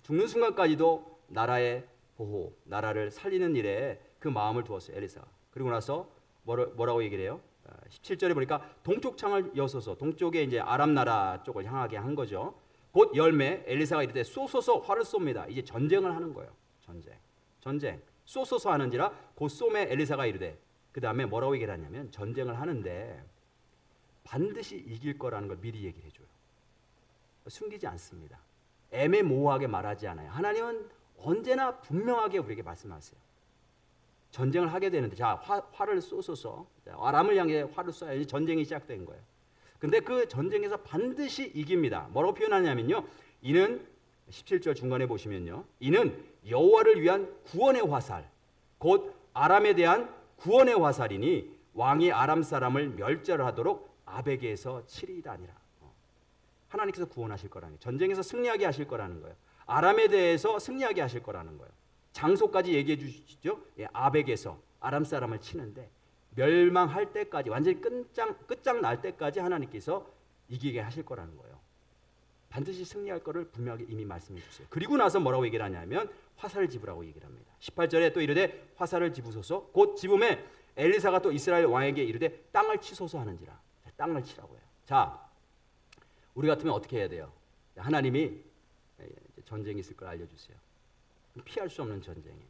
죽는 순간까지도 나라의 보호, 나라를 살리는 일에 그 마음을 두었어요. 엘리사가. 그리고 나서 뭐라고 얘기를 해요? 17절에 보니까 동쪽 창을 여서서 동쪽에 이제 아람 나라 쪽을 향하게 한 거죠. 곧 열매 엘리사가 이르되 쏘소서 활을 쏩니다. 이제 전쟁을 하는 거예요. 전쟁. 쏘소서 하는지라 곧 쏘매 엘리사가 이르되 그 다음에 뭐라고 얘기를 하냐면 전쟁을 하는데 반드시 이길 거라는 걸 미리 얘기를 해줘요. 숨기지 않습니다. 애매모호하게 말하지 않아요. 하나님은 언제나 분명하게 우리에게 말씀하세요. 전쟁을 하게 되는데 자 활을 쏘소서 아람을 향해 활을 쏴야지 전쟁이 시작된 거예요. 근데 그 전쟁에서 반드시 이깁니다. 뭐라고 표현하냐면요. 이는 17절 중간에 보시면요. 이는 여호와를 위한 구원의 화살 곧 아람에 대한 구원의 화살이니 왕이 아람 사람을 멸절하도록 아벡에서 치리이다 아니라. 하나님께서 구원하실 거라는 거예요. 전쟁에서 승리하게 하실 거라는 거예요. 아람에 대해서 승리하게 하실 거라는 거예요. 장소까지 얘기해 주시죠. 아벡에서 아람 사람을 치는데 멸망할 때까지 완전히 끝장 날 때까지 하나님께서 이기게 하실 거라는 거예요. 반드시 승리할 거를 분명하게 이미 말씀해 주세요. 그리고 나서 뭐라고 얘기를 하냐면 화살을 집으라고 얘기를 합니다. 18절에 또 이르되 화살을 집으소서 곧 집음에 엘리사가 또 이스라엘 왕에게 이르되 땅을 치소서 하는지라. 땅을 치라고 해요. 자, 우리 같으면 어떻게 해야 돼요? 하나님이 전쟁이 있을 걸 알려주세요. 피할 수 없는 전쟁이에요.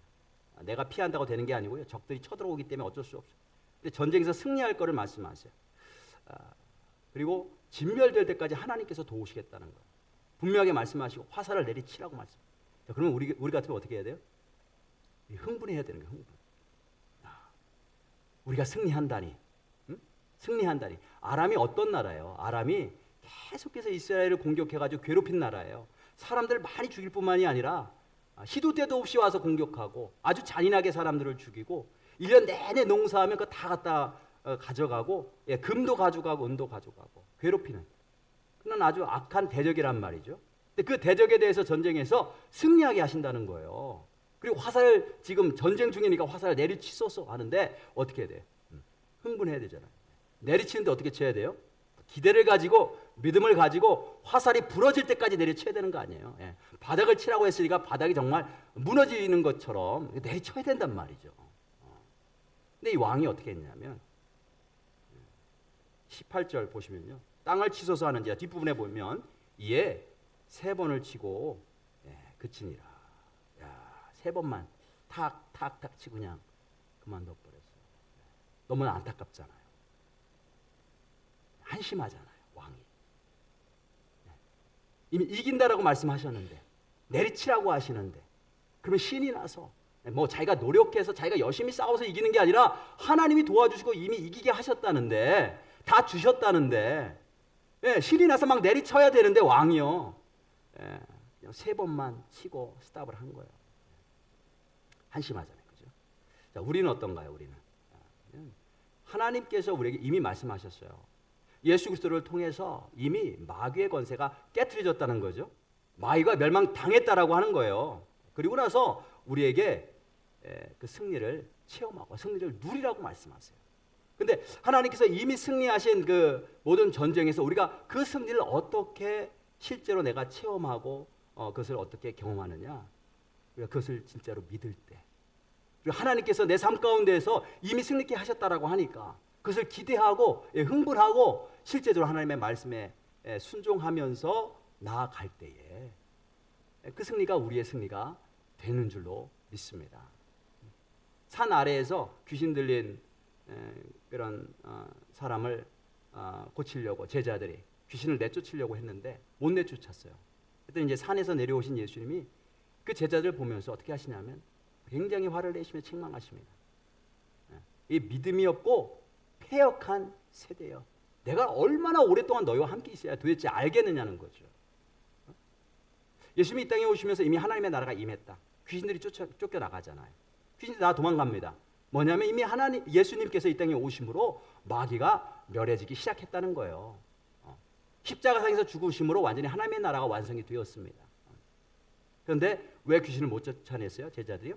내가 피한다고 되는 게 아니고요. 적들이 쳐들어오기 때문에 어쩔 수 없어요. 근데 전쟁에서 승리할 거를 말씀하세요. 그리고 진멸될 때까지 하나님께서 도우시겠다는 거예요. 분명하게 말씀하시고 화살을 내리치라고 말씀. 그러면 우리 같으면 어떻게 해야 돼요? 흥분해야 되는 거예요. 흥분. 우리가 승리한다니. 승리한다니. 아람이 어떤 나라예요? 아람이 계속해서 이스라엘을 공격해가지고 괴롭힌 나라예요. 사람들 많이 죽일 뿐만이 아니라 시도 때도 없이 와서 공격하고 아주 잔인하게 사람들을 죽이고 1년 내내 농사하면 그거 다 갖다 가져가고 금도 가져가고 은도 가져가고 괴롭히는 그런 아주 악한 대적이란 말이죠. 근데 그 대적에 대해서 전쟁에서 승리하게 하신다는 거예요. 그리고 화살 지금 전쟁 중이니까 화살 내리치소서 하는데 어떻게 해야 돼요? 흥분해야 되잖아요. 내리치는데 어떻게 쳐야 돼요? 기대를 가지고 믿음을 가지고 화살이 부러질 때까지 내리쳐야 되는 거 아니에요. 바닥을 치라고 했으니까 바닥이 정말 무너지는 것처럼 내리쳐야 된단 말이죠. 근데 이 왕이 어떻게 했냐면 18절 보시면요. 땅을 치소서 하는지 뒷부분에 보면 이에 3번을 치고 그치니라. 야, 3번만 탁탁탁 치고 그냥 그만둬 버렸어요. 너무나 안타깝잖아요. 한심하잖아요, 왕이. 이미 이긴다라고 말씀하셨는데 내리치라고 하시는데 그러면 신이 나서 뭐 자기가 노력해서 자기가 열심히 싸워서 이기는 게 아니라 하나님이 도와주시고 이미 이기게 하셨다는데 다 주셨다는데 신이 나서 막 내리쳐야 되는데 왕이요 그냥 3번만 치고 스탑을 한 거예요. 한심하잖아요, 그죠? 자, 우리는 어떤가요? 우리는 하나님께서 우리에게 이미 말씀하셨어요. 예수 그리스도를 통해서 이미 마귀의 권세가 깨트려졌다는 거죠. 마귀가 멸망당했다라고 하는 거예요. 그리고 나서 우리에게 그 승리를 체험하고 승리를 누리라고 말씀하세요. 근데 하나님께서 이미 승리하신 그 모든 전쟁에서 우리가 그 승리를 어떻게 실제로 내가 체험하고 그것을 어떻게 경험하느냐? 우리가 그것을 진짜로 믿을 때 그리고 하나님께서 내 삶 가운데에서 이미 승리케 하셨다라고 하니까 그것을 기대하고 흥분하고 실제적으로 하나님의 말씀에 순종하면서 나아갈 때에 그 승리가 우리의 승리가 되는 줄로 믿습니다. 산 아래에서 귀신 들린 그런 사람을 고치려고 제자들이 귀신을 내쫓으려고 했는데 못 내쫓았어요. 그랬더니 이제 산에서 내려오신 예수님이 그 제자들 보면서 어떻게 하시냐면 굉장히 화를 내시며 책망하십니다. 이 믿음이 없고 패역한 세대여. 내가 얼마나 오랫동안 너희와 함께 있어야 도대체 알겠느냐는 거죠. 예수님이 이 땅에 오시면서 이미 하나님의 나라가 임했다. 귀신들이 쫓겨나가잖아요. 귀신들이 다 도망갑니다. 뭐냐면 이미 예수님께서 이 땅에 오심으로 마귀가 멸해지기 시작했다는 거예요. 십자가상에서 죽으심으로 완전히 하나님의 나라가 완성이 되었습니다. 그런데 왜 귀신을 못 쫓아냈어요? 제자들이요?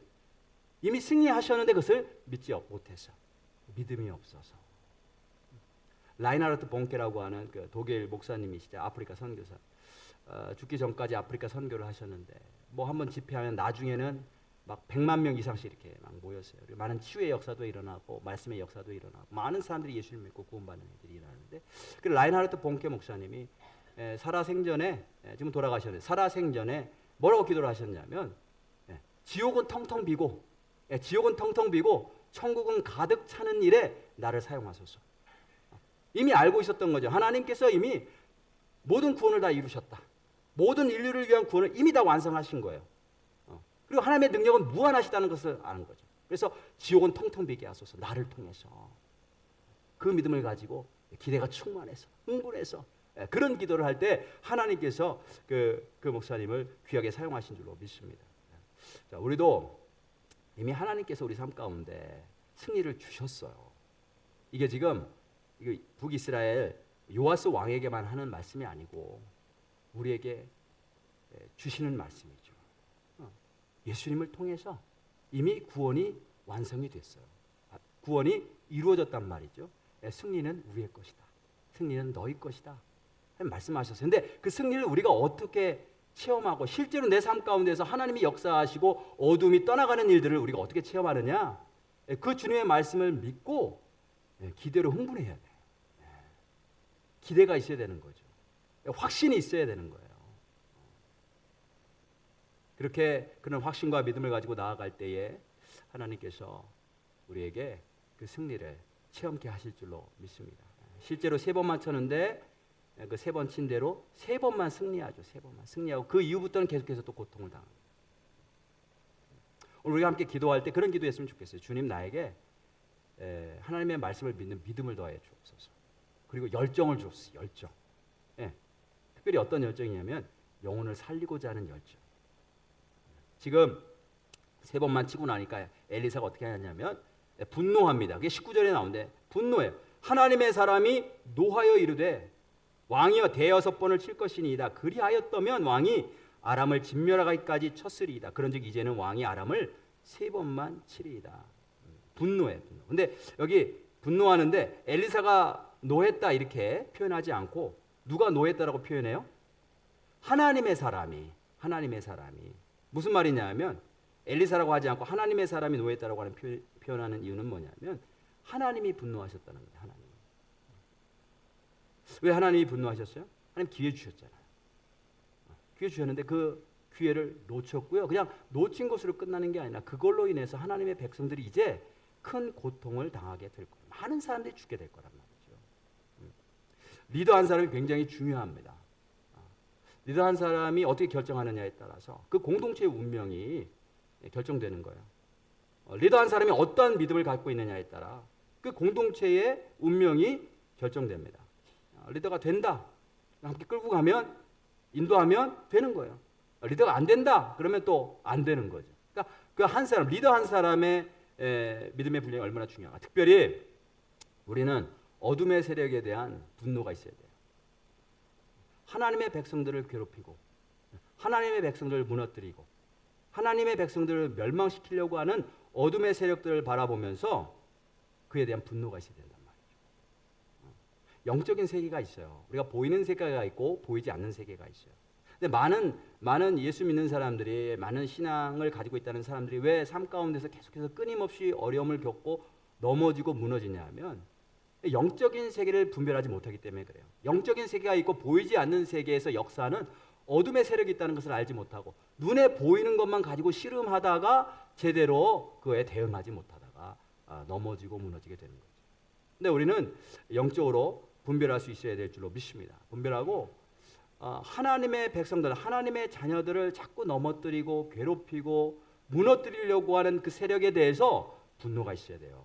이미 승리하셨는데 그것을 믿지 못해서 믿음이 없어서. 라인하르트 봉케라고 하는 그 독일 목사님이시죠. 아프리카 선교사. 죽기 전까지 아프리카 선교를 하셨는데 뭐 한번 집회하면 나중에는 막 100만 명 이상씩 이렇게 막 모였어요. 그리고 많은 치유의 역사도 일어나고 말씀의 역사도 일어나고 많은 사람들이 예수를 믿고 구원받는 일들이 일어나는데 그 라인하르트 봉케 목사님이 살아생전에 지금 돌아가셨는데 살아생전에 뭐라고 기도를 하셨냐면 지옥은 텅텅 비고 천국은 가득 차는 일에 나를 사용하소서. 이미 알고 있었던 거죠. 하나님께서 이미 모든 구원을 다 이루셨다. 모든 인류를 위한 구원을 이미 다 완성하신 거예요. 그리고 하나님의 능력은 무한하시다는 것을 아는 거죠. 그래서 지옥은 텅텅 비게 하소서. 나를 통해서. 그 믿음을 가지고 기대가 충만해서 흥분해서 그런 기도를 할 때 하나님께서 그 목사님을 귀하게 사용하신 줄로 믿습니다. 자, 우리도 이미 하나님께서 우리 삶 가운데 승리를 주셨어요. 이게 지금 북이스라엘 요아스 왕에게만 하는 말씀이 아니고 우리에게 주시는 말씀이죠. 예수님을 통해서 이미 구원이 완성이 됐어요. 구원이 이루어졌단 말이죠. 승리는 우리의 것이다. 승리는 너희 것이다. 말씀하셨어요. 근데 그 승리를 우리가 어떻게 체험하고 실제로 내 삶 가운데서 하나님이 역사하시고 어둠이 떠나가는 일들을 우리가 어떻게 체험하느냐? 그 주님의 말씀을 믿고 기대로 흥분해야 돼요. 기대가 있어야 되는 거죠. 확신이 있어야 되는 거예요. 그렇게 그런 확신과 믿음을 가지고 나아갈 때에 하나님께서 우리에게 그 승리를 체험케 하실 줄로 믿습니다. 실제로 3번만 쳤는데 그 3번 친 대로 3번만 승리하죠. 3번만 승리하고 그 이후부터는 계속해서 또 고통을 당합니다. 오늘 우리가 함께 기도할 때 그런 기도했으면 좋겠어요. 주님, 나에게 하나님의 말씀을 믿는 믿음을 더해 주옵소서. 그리고 열정을 주옵소서. 열정. 특별히 어떤 열정이냐면 영혼을 살리고자 하는 열정. 지금 3번만 치고 나니까 엘리사가 어떻게 하냐면 분노합니다. 그게 19절에 나오는데 분노해요. 하나님의 사람이 노하여 이르되 왕이여 대여섯 번을 칠 것이니이다. 그리하였다면 왕이 아람을 진멸하기까지 쳤으리이다. 그런즉 이제는 왕이 아람을 3번만 치리이다. 분노해. 분노. 근데 여기 분노하는데 엘리사가 노했다 이렇게 표현하지 않고 누가 노했다라고 표현해요? 하나님의 사람이 무슨 말이냐면 엘리사라고 하지 않고 하나님의 사람이 노했다라고 하는 표현하는 이유는 뭐냐면 하나님이 분노하셨다는 거예요. 하나님. 왜 하나님이 분노하셨어요? 하나님 기회 주셨잖아요. 기회 주셨는데 그 기회를 놓쳤고요. 그냥 놓친 것으로 끝나는 게 아니라 그걸로 인해서 하나님의 백성들이 이제 큰 고통을 당하게 될 거예요. 많은 사람들이 죽게 될 거란 말이죠. 리더 한 사람이 굉장히 중요합니다. 리더 한 사람이 어떻게 결정하느냐에 따라서 그 공동체의 운명이 결정되는 거예요. 리더 한 사람이 어떠한 믿음을 갖고 있느냐에 따라 그 공동체의 운명이 결정됩니다. 리더가 된다. 함께 끌고 가면 인도하면 되는 거예요. 리더가 안 된다. 그러면 또 안 되는 거죠. 그러니까 그 한 사람 리더 한 사람의 믿음의 분량이 얼마나 중요한가. 특별히 우리는 어둠의 세력에 대한 분노가 있어야 돼요. 하나님의 백성들을 괴롭히고 하나님의 백성들을 무너뜨리고 하나님의 백성들을 멸망시키려고 하는 어둠의 세력들을 바라보면서 그에 대한 분노가 있어야 된단 말이죠. 영적인 세계가 있어요. 우리가 보이는 세계가 있고 보이지 않는 세계가 있어요. 근데 많은 예수 믿는 사람들이 많은 신앙을 가지고 있다는 사람들이 왜 삶 가운데서 계속해서 끊임없이 어려움을 겪고 넘어지고 무너지냐 하면 영적인 세계를 분별하지 못하기 때문에 그래요. 영적인 세계가 있고 보이지 않는 세계에서 역사는 어둠의 세력이 있다는 것을 알지 못하고 눈에 보이는 것만 가지고 씨름하다가 제대로 그에 대응하지 못하다가 넘어지고 무너지게 되는 거죠. 근데 우리는 영적으로 분별할 수 있어야 될 줄로 믿습니다. 분별하고 하나님의 백성들, 하나님의 자녀들을 자꾸 넘어뜨리고 괴롭히고 무너뜨리려고 하는 그 세력에 대해서 분노가 있어야 돼요.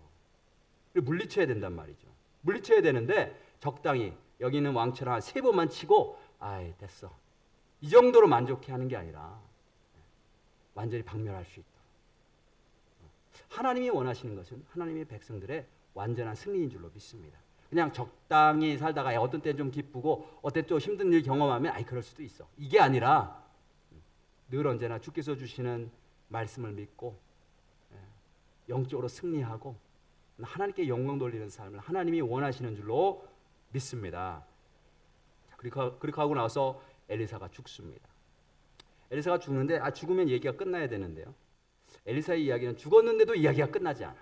물리쳐야 된단 말이죠. 물리쳐야 되는데 적당히 여기는 왕처럼 한 3번만 치고 아이 됐어. 이 정도로 만족해 하는 게 아니라 완전히 박멸할 수 있도록. 하나님이 원하시는 것은 하나님의 백성들의 완전한 승리인 줄로 믿습니다. 그냥 적당히 살다가 어떤 때는 좀 기쁘고 어떤 또 힘든 일 경험하면 아이 그럴 수도 있어. 이게 아니라 늘 언제나 주께서 주시는 말씀을 믿고 영적으로 승리하고 하나님께 영광 돌리는 삶을 하나님이 원하시는 줄로 믿습니다. 그렇게 하고 나서 엘리사가 죽습니다. 엘리사가 죽는데 죽으면 얘기가 끝나야 되는데요. 엘리사의 이야기는 죽었는데도 이야기가 끝나지 않아.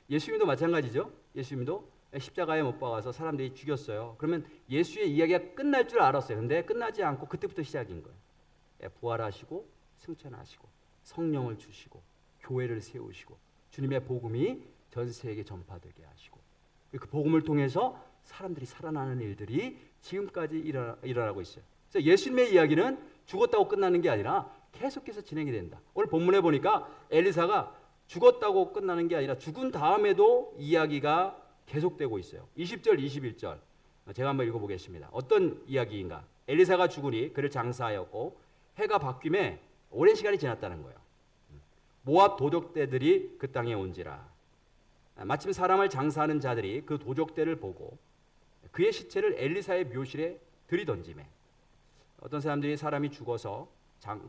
예수님도 마찬가지죠. 예수님도 십자가에 못 박아서 사람들이 죽였어요. 그러면 예수의 이야기가 끝날 줄 알았어요. 근데 끝나지 않고 그때부터 시작인 거예요. 부활하시고 승천하시고 성령을 주시고 교회를 세우시고 주님의 복음이 전 세계에 전파되게 하시고 그 복음을 통해서 사람들이 살아나는 일들이 지금까지 일어나고 있어요. 그래서 예수님의 이야기는 죽었다고 끝나는 게 아니라 계속해서 진행이 된다. 오늘 본문에 보니까 엘리사가 죽었다고 끝나는 게 아니라 죽은 다음에도 이야기가 계속되고 있어요. 20절, 21절 제가 한번 읽어보겠습니다. 어떤 이야기인가? 엘리사가 죽으니 그를 장사하였고 해가 바뀜에 오랜 시간이 지났다는 거예요. 모압 도적대들이 그 땅에 온지라. 마침 사람을 장사하는 자들이 그 도적대를 보고 그의 시체를 엘리사의 묘실에 들이던지매 어떤 사람들이 사람이 죽어서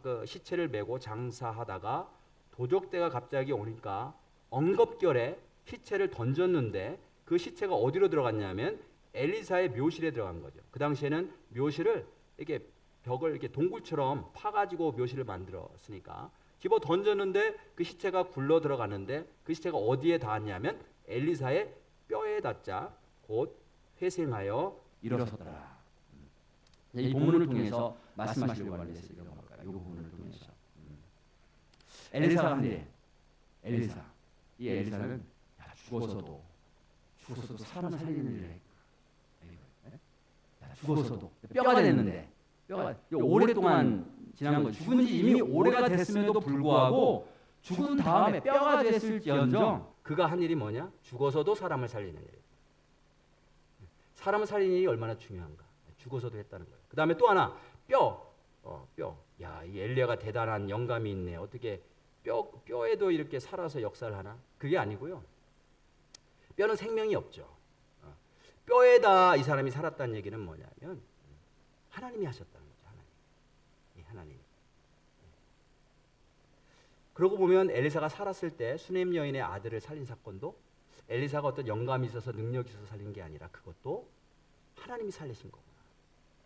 그 시체를 메고 장사하다가 도적대가 갑자기 오니까 엉겁결에 시체를 던졌는데 그 시체가 어디로 들어갔냐면 엘리사의 묘실에 들어간 거죠. 그 당시에는 묘실을 이렇게 벽을 이렇게 동굴처럼 파가지고 묘실을 만들었으니까 집어 던졌는데 그 시체가 굴러 들어가는데 그 시체가 어디에 닿았냐면 엘리사의 뼈에 닿자 곧 회생하여 일어섰더라. 이 본문을 통해서 말씀하시려고 하는 데서 이런 걸까요? 이 부분을 통해서 엘리사가 한데 이 엘리사는 죽어서도 사람 살리는 일을 했고 죽어서도 뼈가 됐는데 뼈가 오랫동안 지난 거 죽은 지 이미 오래가 됐음에도 불구하고 죽은 다음에 뼈가 됐을지언정 그가 한 일이 뭐냐? 죽어서도 사람을 살리는 일. 사람을 살리는 일이 얼마나 중요한가? 죽어서도 했다는 거예요. 그 다음에 또 하나 뼈. 야, 이 엘리야가 대단한 영감이 있네. 어떻게 뼈에도 이렇게 살아서 역사를 하나? 그게 아니고요. 뼈는 생명이 없죠. 뼈에다 이 사람이 살았다는 얘기는 뭐냐면 하나님이 하셨다는 거죠. 하나님. 이 하나님. 그러고 보면 엘리사가 살았을 때 수넴 여인의 아들을 살린 사건도 엘리사가 어떤 영감이 있어서 능력이 있어서 살린 게 아니라 그것도 하나님이 살리신 거구나.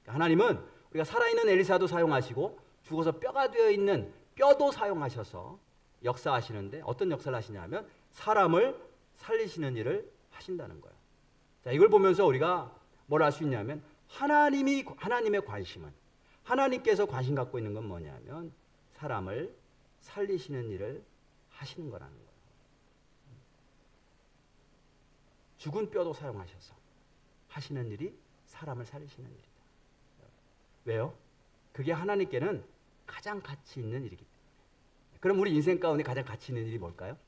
그러니까 하나님은 우리가 살아있는 엘리사도 사용하시고 죽어서 뼈가 되어 있는 뼈도 사용하셔서 역사하시는데 어떤 역사를 하시냐면 사람을 살리시는 일을 하신다는 거예요. 자, 이걸 보면서 우리가 뭘 알 수 있냐면 하나님의 관심은 하나님께서 관심 갖고 있는 건 뭐냐면 사람을 살리시는 일을 하시는 거라는 거예요. 죽은 뼈도 사용하셔서 하시는 일이 사람을 살리시는 일이다. 왜요? 그게 하나님께는 가장 가치 있는 일이기 때문에. 그럼 우리 인생 가운데 가장 가치 있는 일이 뭘까요?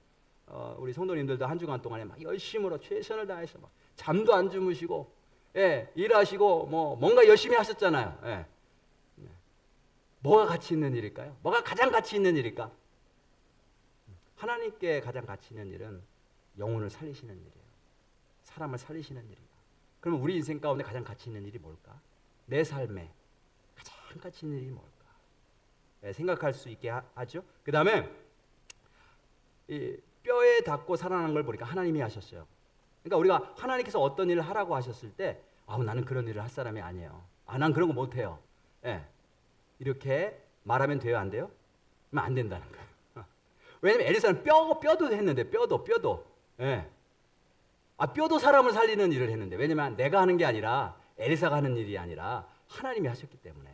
우리 성도님들도 한 주간 동안에 막 열심으로 최선을 다해서 막 잠도 안 주무시고, 일하시고 뭔가 열심히 하셨잖아요. 뭐가 가치 있는 일일까요? 뭐가 가장 가치 있는 일일까? 하나님께 가장 가치 있는 일은 영혼을 살리시는 일이에요. 사람을 살리시는 일이에요. 그러면 우리 인생 가운데 가장 가치 있는 일이 뭘까? 내 삶에 가장 가치 있는 일이 뭘까? 생각할 수 있게 하죠. 그 다음에 이 뼈에 닿고 살아나는 걸 보니까 하나님이 하셨어요. 그러니까 우리가 하나님께서 어떤 일을 하라고 하셨을 때 나는 그런 일을 할 사람이 아니에요. 난 그런 거 못해요. 이렇게 말하면 돼요? 안 돼요? 그러면 안 된다는 거예요. 왜냐면 엘리사는 뼈도 했는데 뼈도 뼈도 사람을 살리는 일을 했는데 왜냐면 내가 하는 게 아니라 엘리사가 하는 일이 아니라 하나님이 하셨기 때문에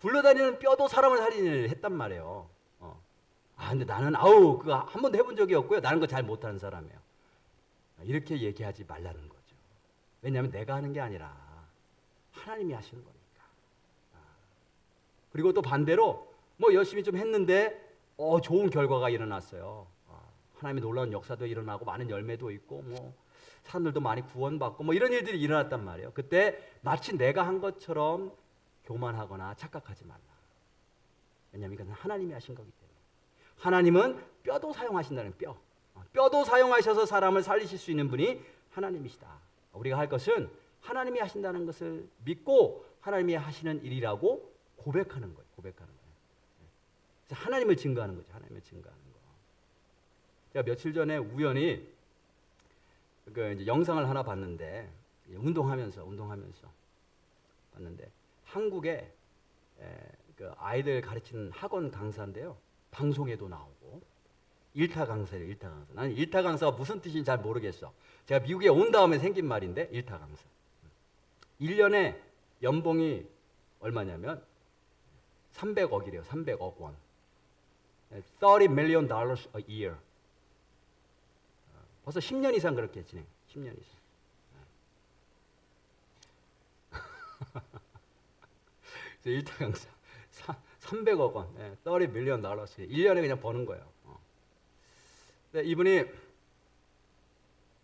굴러다니는 뼈도 사람을 살리는 일을 했단 말이에요. 근데 나는 그거 한 번도 해본 적이 없고요. 나는 그거 잘 못하는 사람이에요. 이렇게 얘기하지 말라는 거죠. 왜냐하면 내가 하는 게 아니라 하나님이 하시는 거니까. 그리고 또 반대로 열심히 좀 했는데 좋은 결과가 일어났어요. 하나님의 놀라운 역사도 일어나고 많은 열매도 있고 사람들도 많이 구원받고 이런 일들이 일어났단 말이에요. 그때 마치 내가 한 것처럼 교만하거나 착각하지 말라. 왜냐하면 이건 하나님이 하신 거기 때문에. 하나님은 뼈도 사용하신다는 뼈도 사용하셔서 사람을 살리실 수 있는 분이 하나님이시다. 우리가 할 것은 하나님이 하신다는 것을 믿고 하나님이 하시는 일이라고 고백하는 거예요. 그래서 하나님을 증거하는 거죠. 하나님을 증거하는 거. 제가 며칠 전에 우연히 이제 영상을 하나 봤는데 운동하면서 봤는데 한국에 그 아이들 가르치는 학원 강사인데요. 방송에도 나오고 일타 강사예요. 일타 강사. 나는 일타 강사가 무슨 뜻인지 잘 모르겠어. 제가 미국에 온 다음에 생긴 말인데 일타 강사. 1년에 연봉이 얼마냐면 300억이래요. 300억 원. $30 million a year. 벌써 10년 이상 그렇게 진행. 10년 이상. 1타 강사 300억 원, $30 million 1년에 그냥 버는 거예요. 근데 이분이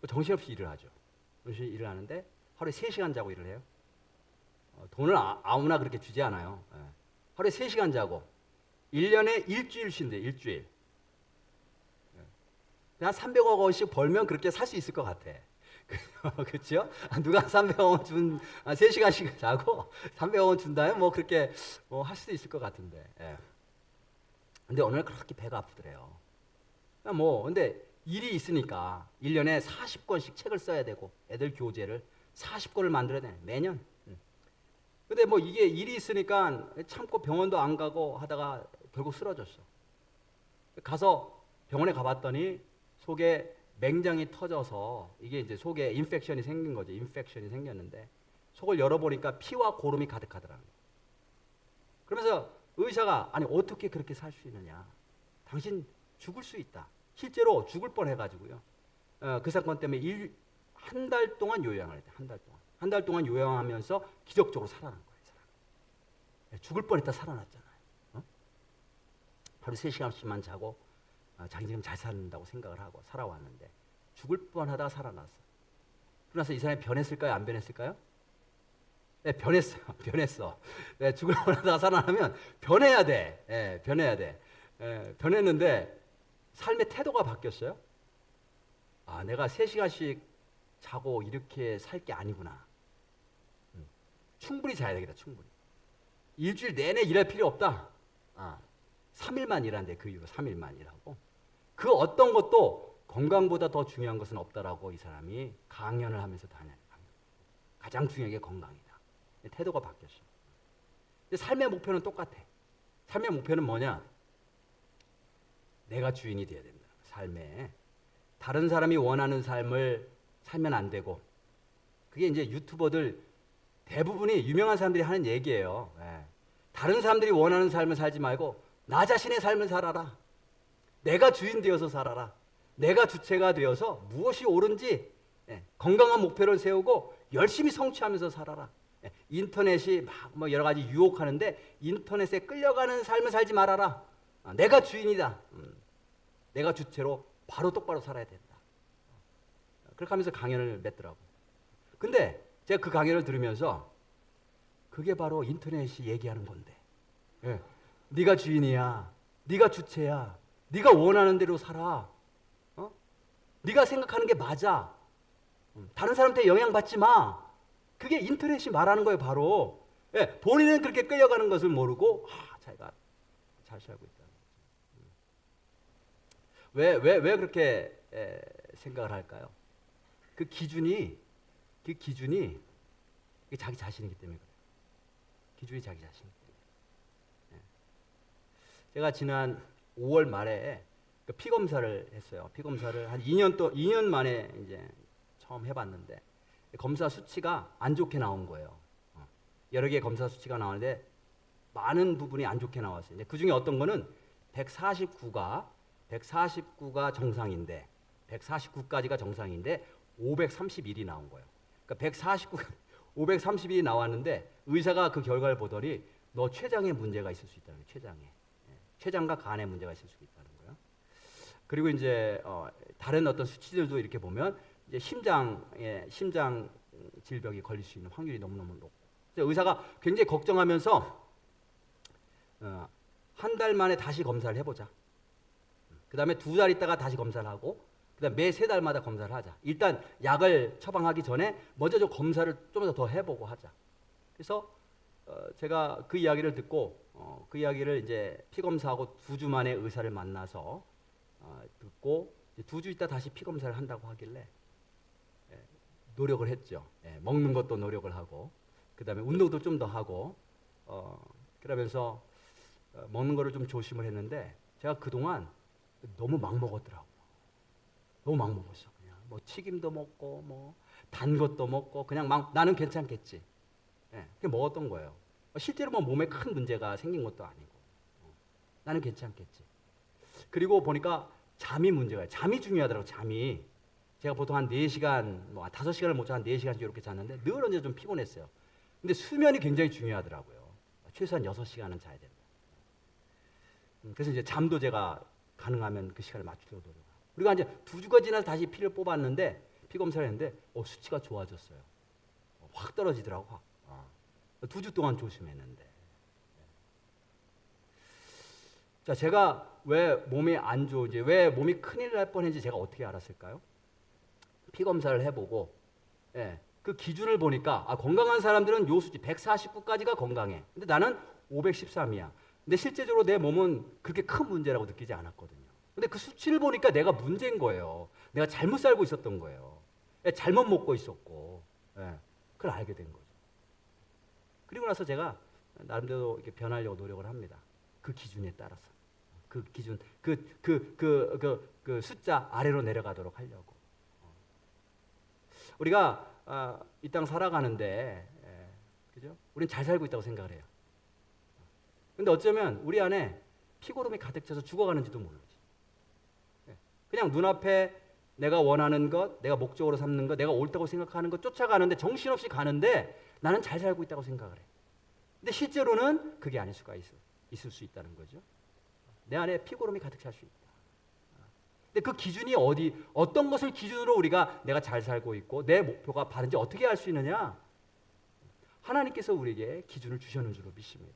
정신없이 일을 하죠. 정신없이 일을 하는데 하루에 3시간 자고 일을 해요. 돈을 아무나 그렇게 주지 않아요. 하루에 3시간 자고 1년에 일주일 쉰대. 일주일. 그냥 300억 원씩 벌면 그렇게 살 수 있을 것 같아. 그렇죠? 누가 300억 원 3시간씩 자고 300억 원 준다면 그렇게 할 수도 있을 것 같은데. 근데 어느 날 그렇게 배가 아프더래요. 근데 일이 있으니까 1년에 40권씩 책을 써야 되고 애들 교재를 40권을 만들어야 돼. 매년. 근데 이게 일이 있으니까 참고 병원도 안 가고 하다가 결국 쓰러졌어. 가서 병원에 가봤더니 속에 맹장이 터져서 이게 이제 속에 인펙션이 생긴 거죠. 인펙션이 생겼는데 속을 열어보니까 피와 고름이 가득하더라고요. 그러면서 의사가 아니 어떻게 그렇게 살 수 있느냐. 당신 죽을 수 있다. 실제로 죽을 뻔해가지고요. 그 사건 때문에 한 달 동안 요양을 했대. 한 달 동안 요양하면서 기적적으로 살아난 거예요. 죽을 뻔했다 살아났잖아요. 하루 3시간씩만 자고 자기 지금 잘 산다고 생각을 하고 살아왔는데 죽을 뻔하다가 살아났어. 그러나서 이 사람이 변했을까요? 안 변했을까요? 네, 변했어요. 변했어. 네, 죽으려고 하다가 살아나면 변해야 돼. 변해야 돼. 변했는데 삶의 태도가 바뀌었어요. 아, 내가 3시간씩 자고 이렇게 살 게 아니구나. 충분히 자야 되겠다. 충분히. 일주일 내내 일할 필요 없다. 3일만 일하는데 그 이후로 3일만 일하고 그 어떤 것도 건강보다 더 중요한 것은 없다라고 이 사람이 강연을 하면서 다녀요. 가장 중요한 게 건강이다. 태도가 바뀌었어. 근데 삶의 목표는 똑같아. 삶의 목표는 뭐냐? 내가 주인이 돼야 된다. 삶에 다른 사람이 원하는 삶을 살면 안 되고 그게 이제 유튜버들 대부분이 유명한 사람들이 하는 얘기예요. 다른 사람들이 원하는 삶을 살지 말고 나 자신의 삶을 살아라. 내가 주인 되어서 살아라. 내가 주체가 되어서 무엇이 옳은지 건강한 목표를 세우고 열심히 성취하면서 살아라. 인터넷이 막 뭐 여러 가지 유혹하는데 인터넷에 끌려가는 삶을 살지 말아라. 내가 주인이다. 내가 주체로 바로 똑바로 살아야 된다. 그렇게 하면서 강연을 맺더라고. 근데 제가 그 강연을 들으면서 그게 바로 인터넷이 얘기하는 건데. 네가 주인이야. 네가 주체야. 네가 원하는 대로 살아. 네가 생각하는 게 맞아. 다른 사람한테 영향받지 마. 그게 인터넷이 말하는 거예요, 바로. 본인은 그렇게 끌려가는 것을 모르고 자기가 잘 살고 있다. 왜 그렇게 생각을 할까요? 그 기준이 자기 자신이기 때문에 그래요. 기준이 자기 자신이기 때문에. 제가 지난 5월 말에 피 검사를 했어요. 피 검사를 한 2년 만에 이제 처음 해봤는데 검사 수치가 안 좋게 나온 거예요. 여러 개의 검사 수치가 나오는데 많은 부분이 안 좋게 나왔어요. 그 중에 어떤 거는 149가 정상인데 149까지가 정상인데 531이 나온 거예요. 그러니까 531이 나왔는데 의사가 그 결과를 보더니 너 췌장에 문제가 있을 수 있다는 거예요. 췌장과 간에 문제가 있을 수 있다는 거예요. 그리고 이제 다른 어떤 수치들도 이렇게 보면 이제 심장 질병이 걸릴 수 있는 확률이 너무너무 높고 의사가 굉장히 걱정하면서 한 달 만에 다시 검사를 해보자. 그 다음에 2달 있다가 다시 검사를 하고 그 다음에 매 3달마다 검사를 하자. 일단 약을 처방하기 전에 먼저 좀 검사를 좀 더 해보고 하자. 그래서 제가 그 이야기를 듣고 그 이야기를 이제 피 검사하고 2주 만에 의사를 만나서 듣고 2주 있다 다시 피 검사를 한다고 하길래 노력을 했죠. 먹는 것도 노력을 하고 그 다음에 운동도 좀 더 하고 그러면서 먹는 거를 좀 조심을 했는데 제가 그동안 너무 막 먹었더라고요. 너무 막 먹었어. 그냥 뭐 튀김도 먹고 뭐 단 것도 먹고 그냥 막 나는 괜찮겠지. 그게 먹었던 거예요. 실제로 뭐 몸에 큰 문제가 생긴 것도 아니고 나는 괜찮겠지. 그리고 보니까 잠이 문제가 잠이 중요하더라고요. 잠이. 제가 보통 한 4시간, 뭐 5시간을 못 자 한 4시간씩 이렇게 잤는데 늘 언제 좀 피곤했어요. 근데 수면이 굉장히 중요하더라고요. 최소한 6시간은 자야 된다. 그래서 이제 잠도 제가 가능하면 그 시간을 맞추려고 노력하고. 우리가 이제 2주가 지나서 다시 피를 뽑았는데 피 검사를 했는데 수치가 좋아졌어요. 확 떨어지더라고. 확. 2주 동안 조심했는데. 자, 제가 왜 몸이 안 좋은지, 왜 몸이 큰일 날 뻔했는지 제가 어떻게 알았을까요? 피 검사를 해보고, 그 기준을 보니까 건강한 사람들은 요 수치 149까지가 건강해. 근데 나는 513이야. 근데 실제적으로 내 몸은 그렇게 큰 문제라고 느끼지 않았거든요. 근데 그 수치를 보니까 내가 문제인 거예요. 내가 잘못 살고 있었던 거예요. 잘못 먹고 있었고, 그걸 알게 된 거죠. 그리고 나서 제가 나름대로 이렇게 변하려고 노력을 합니다. 그 기준에 따라서. 그 기준, 그 숫자 아래로 내려가도록 하려고. 우리가 이 땅 살아가는데, 그죠? 우린 잘 살고 있다고 생각을 해요. 근데 어쩌면 우리 안에 피고름이 가득 차서 죽어가는지도 모르지. 그냥 눈앞에 내가 원하는 것, 내가 목적으로 삼는 것, 내가 옳다고 생각하는 것 쫓아가는데 정신없이 가는데 나는 잘 살고 있다고 생각을 해. 근데 실제로는 그게 아닐 수가 있을 수 있다는 거죠. 내 안에 피고름이 가득 찰 수 있다. 근데 그 기준이 어떤 것을 기준으로 우리가 내가 잘 살고 있고 내 목표가 바른지 어떻게 알 수 있느냐? 하나님께서 우리에게 기준을 주셨는 줄로 믿습니다.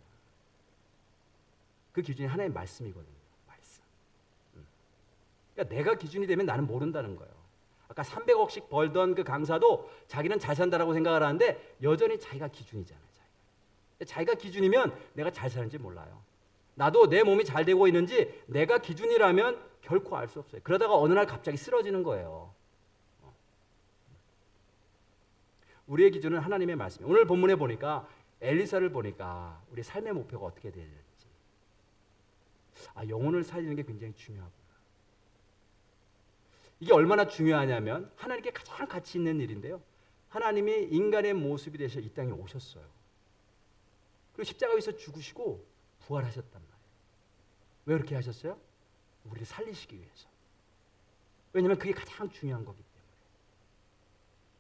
그 기준이 하나님의 말씀이거든요. 말씀. 그러니까 내가 기준이 되면 나는 모른다는 거예요. 아까 300억씩 벌던 그 강사도 자기는 잘 산다라고 생각을 하는데 여전히 자기가 기준이잖아요. 자기가 기준이면 내가 잘 사는지 몰라요. 나도 내 몸이 잘 되고 있는지 내가 기준이라면 결코 알 수 없어요. 그러다가 어느 날 갑자기 쓰러지는 거예요. 우리의 기준은 하나님의 말씀이에요. 오늘 본문에 보니까 엘리사를 보니까 우리 삶의 목표가 어떻게 되야 되는지, 영혼을 살리는 게 굉장히 중요하구나. 이게 얼마나 중요하냐면 하나님께 가장 가치 있는 일인데요. 하나님이 인간의 모습이 되셔 이 땅에 오셨어요. 그리고 십자가에서 죽으시고 부활하셨단 말이에요. 왜 그렇게 하셨어요? 우리를 살리시기 위해서. 왜냐하면 그게 가장 중요한 거기 때문에.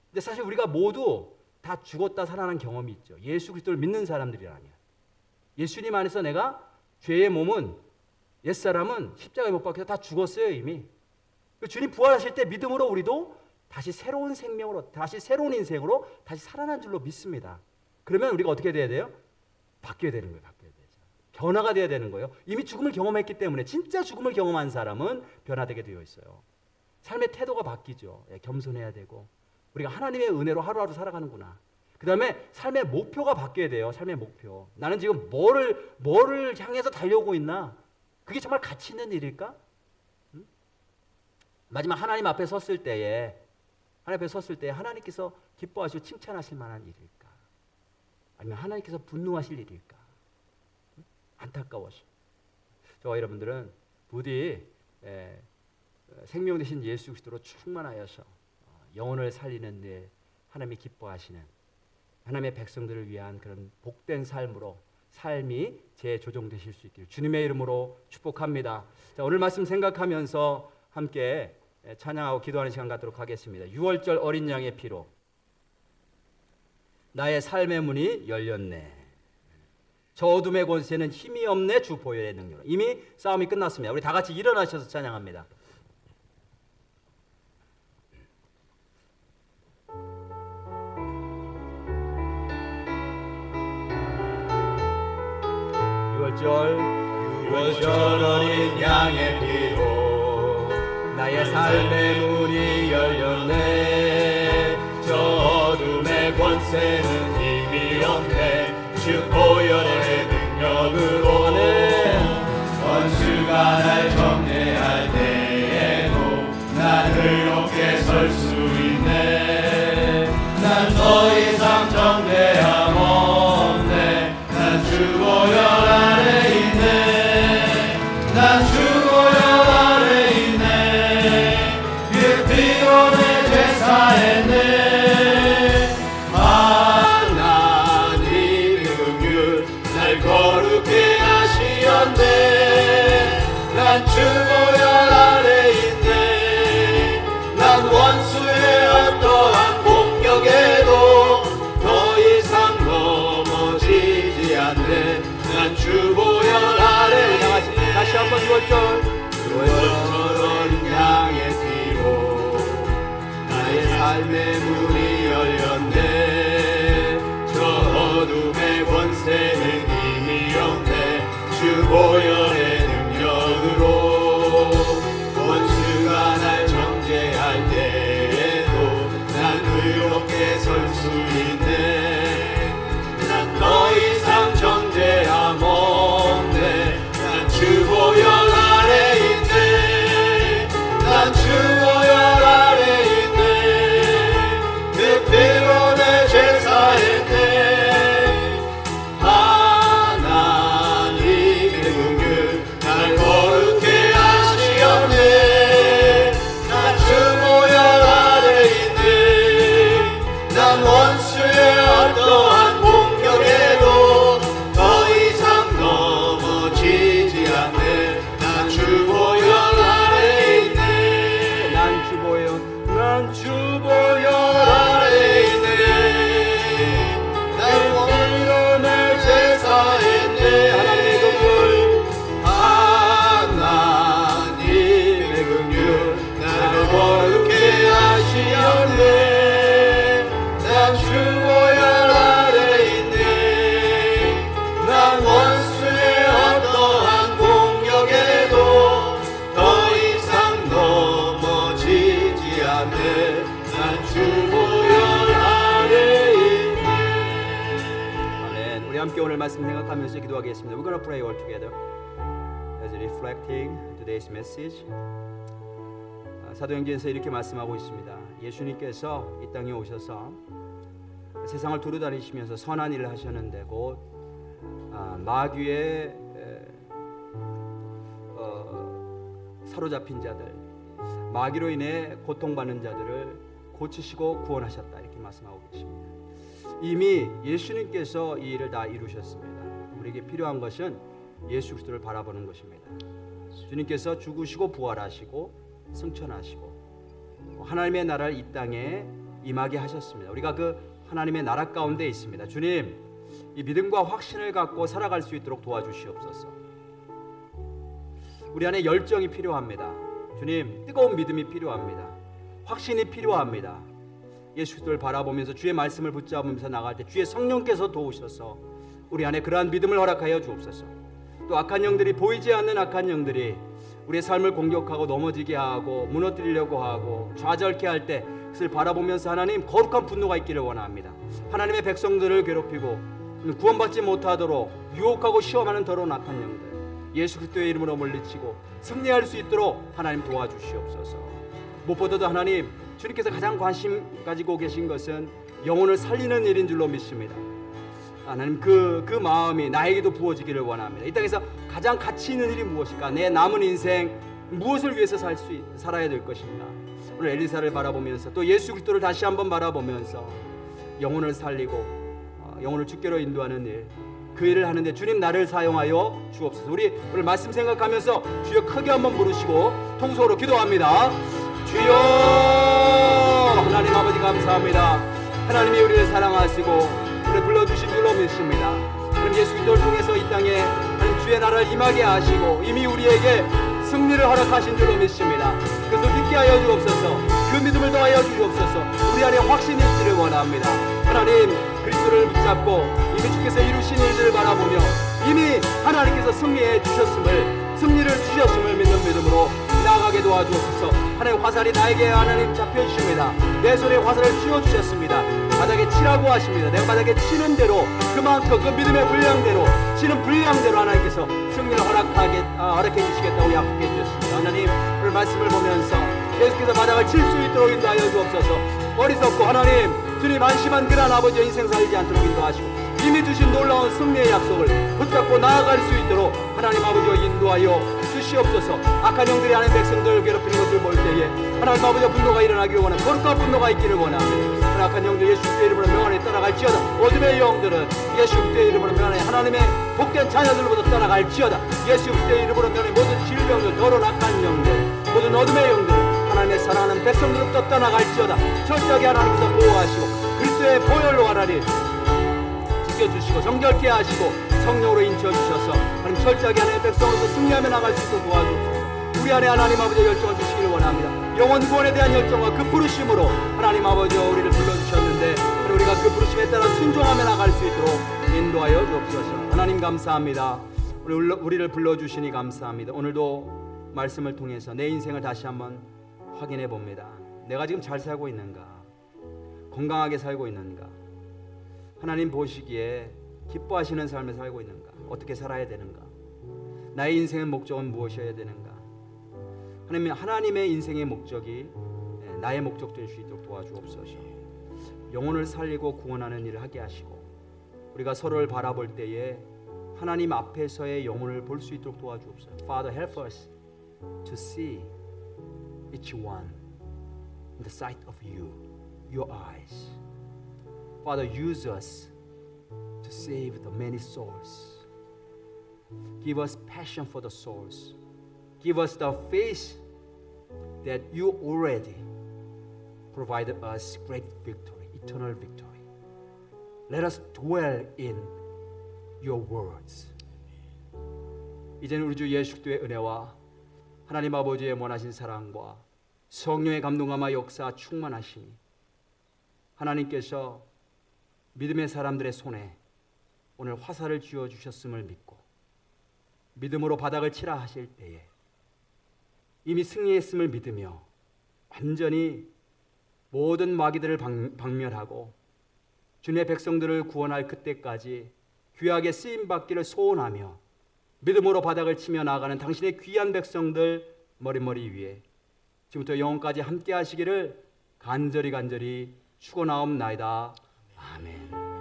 근데 사실 우리가 모두 다 죽었다 살아난 경험이 있죠. 예수 그리스도를 믿는 사람들이라면. 예수님 안에서 내가 죄의 몸은, 옛사람은 십자가에 못 박혀서 다 죽었어요 이미. 주님 부활하실 때 믿음으로 우리도 다시 새로운 생명으로, 다시 새로운 인생으로 다시 살아난 줄로 믿습니다. 그러면 우리가 어떻게 돼야 돼요? 바뀌어야 되는 거예요. 바뀌어야 되죠. 변화가 돼야 되는 거예요. 이미 죽음을 경험했기 때문에 진짜 죽음을 경험한 사람은 변화되게 되어 있어요. 삶의 태도가 바뀌죠. 겸손해야 되고 우리가 하나님의 은혜로 하루하루 살아가는구나. 그 다음에 삶의 목표가 바뀌어야 돼요. 삶의 목표. 나는 지금 뭐를 향해서 달려오고 있나? 그게 정말 가치 있는 일일까? 마지막 하나님 앞에 섰을 때에 하나님께서 기뻐하시고 칭찬하실 만한 일일까? 아니면 하나님께서 분노하실 일일까? 안타까워서. 저와 여러분들은 부디 생명 되신 예수 그리스도로 충만하여서 영혼을 살리는 데 하나님이 기뻐하시는 하나님의 백성들을 위한 그런 복된 삶으로 삶이 재조정되실 수 있기를 주님의 이름으로 축복합니다. 자, 오늘 말씀 생각하면서 함께 찬양하고 기도하는 시간 갖도록 하겠습니다. 6월절 어린 양의 피로 나의 삶의 문이 열렸네. 저 어둠의 권세는 힘이 없네. 주 보혈의 능력으로. 이미 싸움이 끝났습니다. 우리 다 같이 일어나셔서 찬양합니다. 유월절 어린 양의 피로 나의 삶의 문이 열렸네. 저 어둠의 권세는 힘이 없네. 주 보혈의 능력으로 원수가 날 정죄할 때에도 난 의롭게 설 수 있네. 난 더 이상 정죄함 없네. 난 주 보혈 아래 있네. 난 주 보혈 아래 있네. 그 피로 내 죄 사했네. 거룩게 하시었네. 난 주 보혈 아래 있네. 난 원수의 어떠한 공격에도 더 이상 넘어지지 않네. 난 주 보혈 아래 있네. 다시 한번 6월절 어린 양의 피로 나의 삶의 문이 열렸네. 저 어둠의 권세는 주 보혈의 능력으로 원수가 날 정죄할 때에도 난 의롭게 설 수 있네. 난 더 이상 정죄함 없네. 난 주 보혈 아래 있네. 난 주 보혈 아래 있네. 그 피로 내 죄 사했네. 오늘 말씀 생각하면서 기도하겠습니다. We're gonna pray all together as reflecting today's message. 사도행전에서 이렇게 말씀하고 있습니다. 예수님께서 이 땅에 오셔서 세상을 두루 다니시면서 선한 일을 하셨는데 곧 마귀의 사로잡힌 자들, 마귀로 인해 고통받는 자들을 고치시고 구원하셨다, 이렇게 말씀하고 계십니다. 이미 예수님께서 이 일을 다 이루셨습니다. 우리에게 필요한 것은 예수 그리스도를 바라보는 것입니다. 주님께서 죽으시고 부활하시고 승천하시고 하나님의 나라를 이 땅에 임하게 하셨습니다. 우리가 그 하나님의 나라 가운데 있습니다. 주님, 이 믿음과 확신을 갖고 살아갈 수 있도록 도와주시옵소서. 우리 안에 열정이 필요합니다. 주님, 뜨거운 믿음이 필요합니다. 확신이 필요합니다. 예수 그리스도를 바라보면서 주의 말씀을 붙잡으면서 나갈 때 주의 성령께서 도우셔서 우리 안에 그러한 믿음을 허락하여 주옵소서. 또 악한 영들이, 보이지 않는 악한 영들이 우리의 삶을 공격하고 넘어지게 하고 무너뜨리려고 하고 좌절케 할 때 그것을 바라보면서 하나님, 거룩한 분노가 있기를 원합니다. 하나님의 백성들을 괴롭히고 구원받지 못하도록 유혹하고 시험하는 더러운 악한 영들, 예수 그리스도의 이름으로 물리치고 승리할 수 있도록 하나님 도와주시옵소서. 무엇보다도 하나님, 주님께서 가장 관심 가지고 계신 것은 영혼을 살리는 일인 줄로 믿습니다. 하나님, 그 마음이 나에게도 부어지기를 원합니다. 이 땅에서 가장 가치 있는 일이 무엇일까? 내 남은 인생 무엇을 위해서 살아야 될 것인가? 오늘 엘리사를 바라보면서 또 예수 그리스도를 다시 한번 바라보면서 영혼을 살리고 영혼을 주께로 인도하는 일, 그 일을 하는데 주님 나를 사용하여 주옵소서. 우리 오늘 말씀 생각하면서 주여 크게 한번 부르시고 통성으로 기도합니다. 주여, 하나님 아버지 감사합니다. 하나님이 우리를 사랑하시고 우리를 불러주신 줄로 믿습니다. 하나님, 예수 그리스도를 통해서 이 땅에 하나님 주의 나라를 임하게 하시고 이미 우리에게 승리를 허락하신 줄로 믿습니다. 그것을 믿게 하여 주옵소서. 그 믿음을 더하여 주옵소서. 우리 안에 확신이 있기를 원합니다. 하나님, 그리스도를 붙잡고 이미 주께서 이루신 일들을 바라보며 이미 하나님께서 승리를 주셨음을 믿는 믿음으로 나아가게 도와주옵소서. 하나님, 화살이 나에게 하나님 잡혀주십니다. 내 손에 화살을 쥐어주셨습니다. 바닥에 치라고 하십니다. 내가 바닥에 치는 대로 그만큼 그 믿음의 분량대로 치는 분량대로 하나님께서 승리를 허락해 주시겠다고 약속해 주셨습니다. 하나님, 오늘 말씀을 보면서 계속해서 바닥을 칠 수 있도록 인도하여 주옵소서. 어리석고 하나님, 주님 안심한 그런 아버지의 인생 살지 않도록 인도하시고 이미 주신 놀라운 승리의 약속을 붙잡고 나아갈 수 있도록 하나님 아버지와 인도하여 주시옵소서. 악한 영들이 하나님 백성들을 괴롭히는 것을 볼 때에 하나님 아버지와 분노가 일어나기를 원하고 거룩한 분노가 있기를 원합니다. 악한 영들 예수 그리스도의 이름으로 명하니 떠나갈지어다. 어둠의 영들은 예수 그리스도의 이름으로 명하니 하나님의 복된 자녀들로부터 떠나갈지어다. 예수 그리스도의 이름으로 명하니 모든 질병들, 더러운 악한 영들, 모든 어둠의 영들은 하나님의 사랑하는 백성들로부터 떠나갈지어다. 철저하게 하나님께서 보호하시고 그리스도의 보혈로 하나님 지켜주시고 정결케 하시고 성령으로 인쳐주셔서 하나님 철저하게 하나님의 백성으로서 승리하며 나갈 수 있도록 도와주옵소서. 우리 안에 하나님 아버지의 열정을 주시기를 원합니다. 영원 구원에 대한 열정과 그 부르심으로 하나님 아버지와 우리를 불러주셨는데 우리가 그 부르심에 따라 순종하며 나갈 수 있도록 인도하여 주옵소서. 하나님 감사합니다. 우리를 불러주시니 감사합니다. 오늘도 말씀을 통해서 내 인생을 다시 한번 확인해 봅니다. 내가 지금 잘 살고 있는가? 건강하게 살고 있는가? 하나님 보시기에 기뻐하시는 삶을 살고 있는가? 어떻게 살아야 되는가? 나의 인생의 목적은 무엇이어야 되는가? 하나님의 인생의 목적이 나의 목적 될 수 있도록 도와주옵소서. 영혼을 살리고 구원하는 일을 하게 하시고 우리가 서로를 바라볼 때에 하나님 앞에서의 영혼을 볼 수 있도록 도와주옵소서. Father, help us to see each one in the sight of you, your eyes. Father, use us to save the many souls. Give us passion for the souls. Give us the faith that you already provided us great victory, eternal victory. Let us dwell in your words. 이제는 우리 주 예수 그리스도의 은혜와 하나님 아버지의 원하신 사랑과 성령의 감동함과 역사 충만하시니 하나님께서 믿음의 사람들의 손에 오늘 화살을 쥐어 주셨음을 믿고 믿음으로 바닥을 치라 하실 때에 이미 승리했음을 믿으며 완전히 모든 마귀들을 박멸하고 주님의 백성들을 구원할 그때까지 귀하게 쓰임 받기를 소원하며 믿음으로 바닥을 치며 나아가는 당신의 귀한 백성들 머리머리 위에 지금부터 영원까지 함께 하시기를 간절히 축원하옵나이다. 아멘.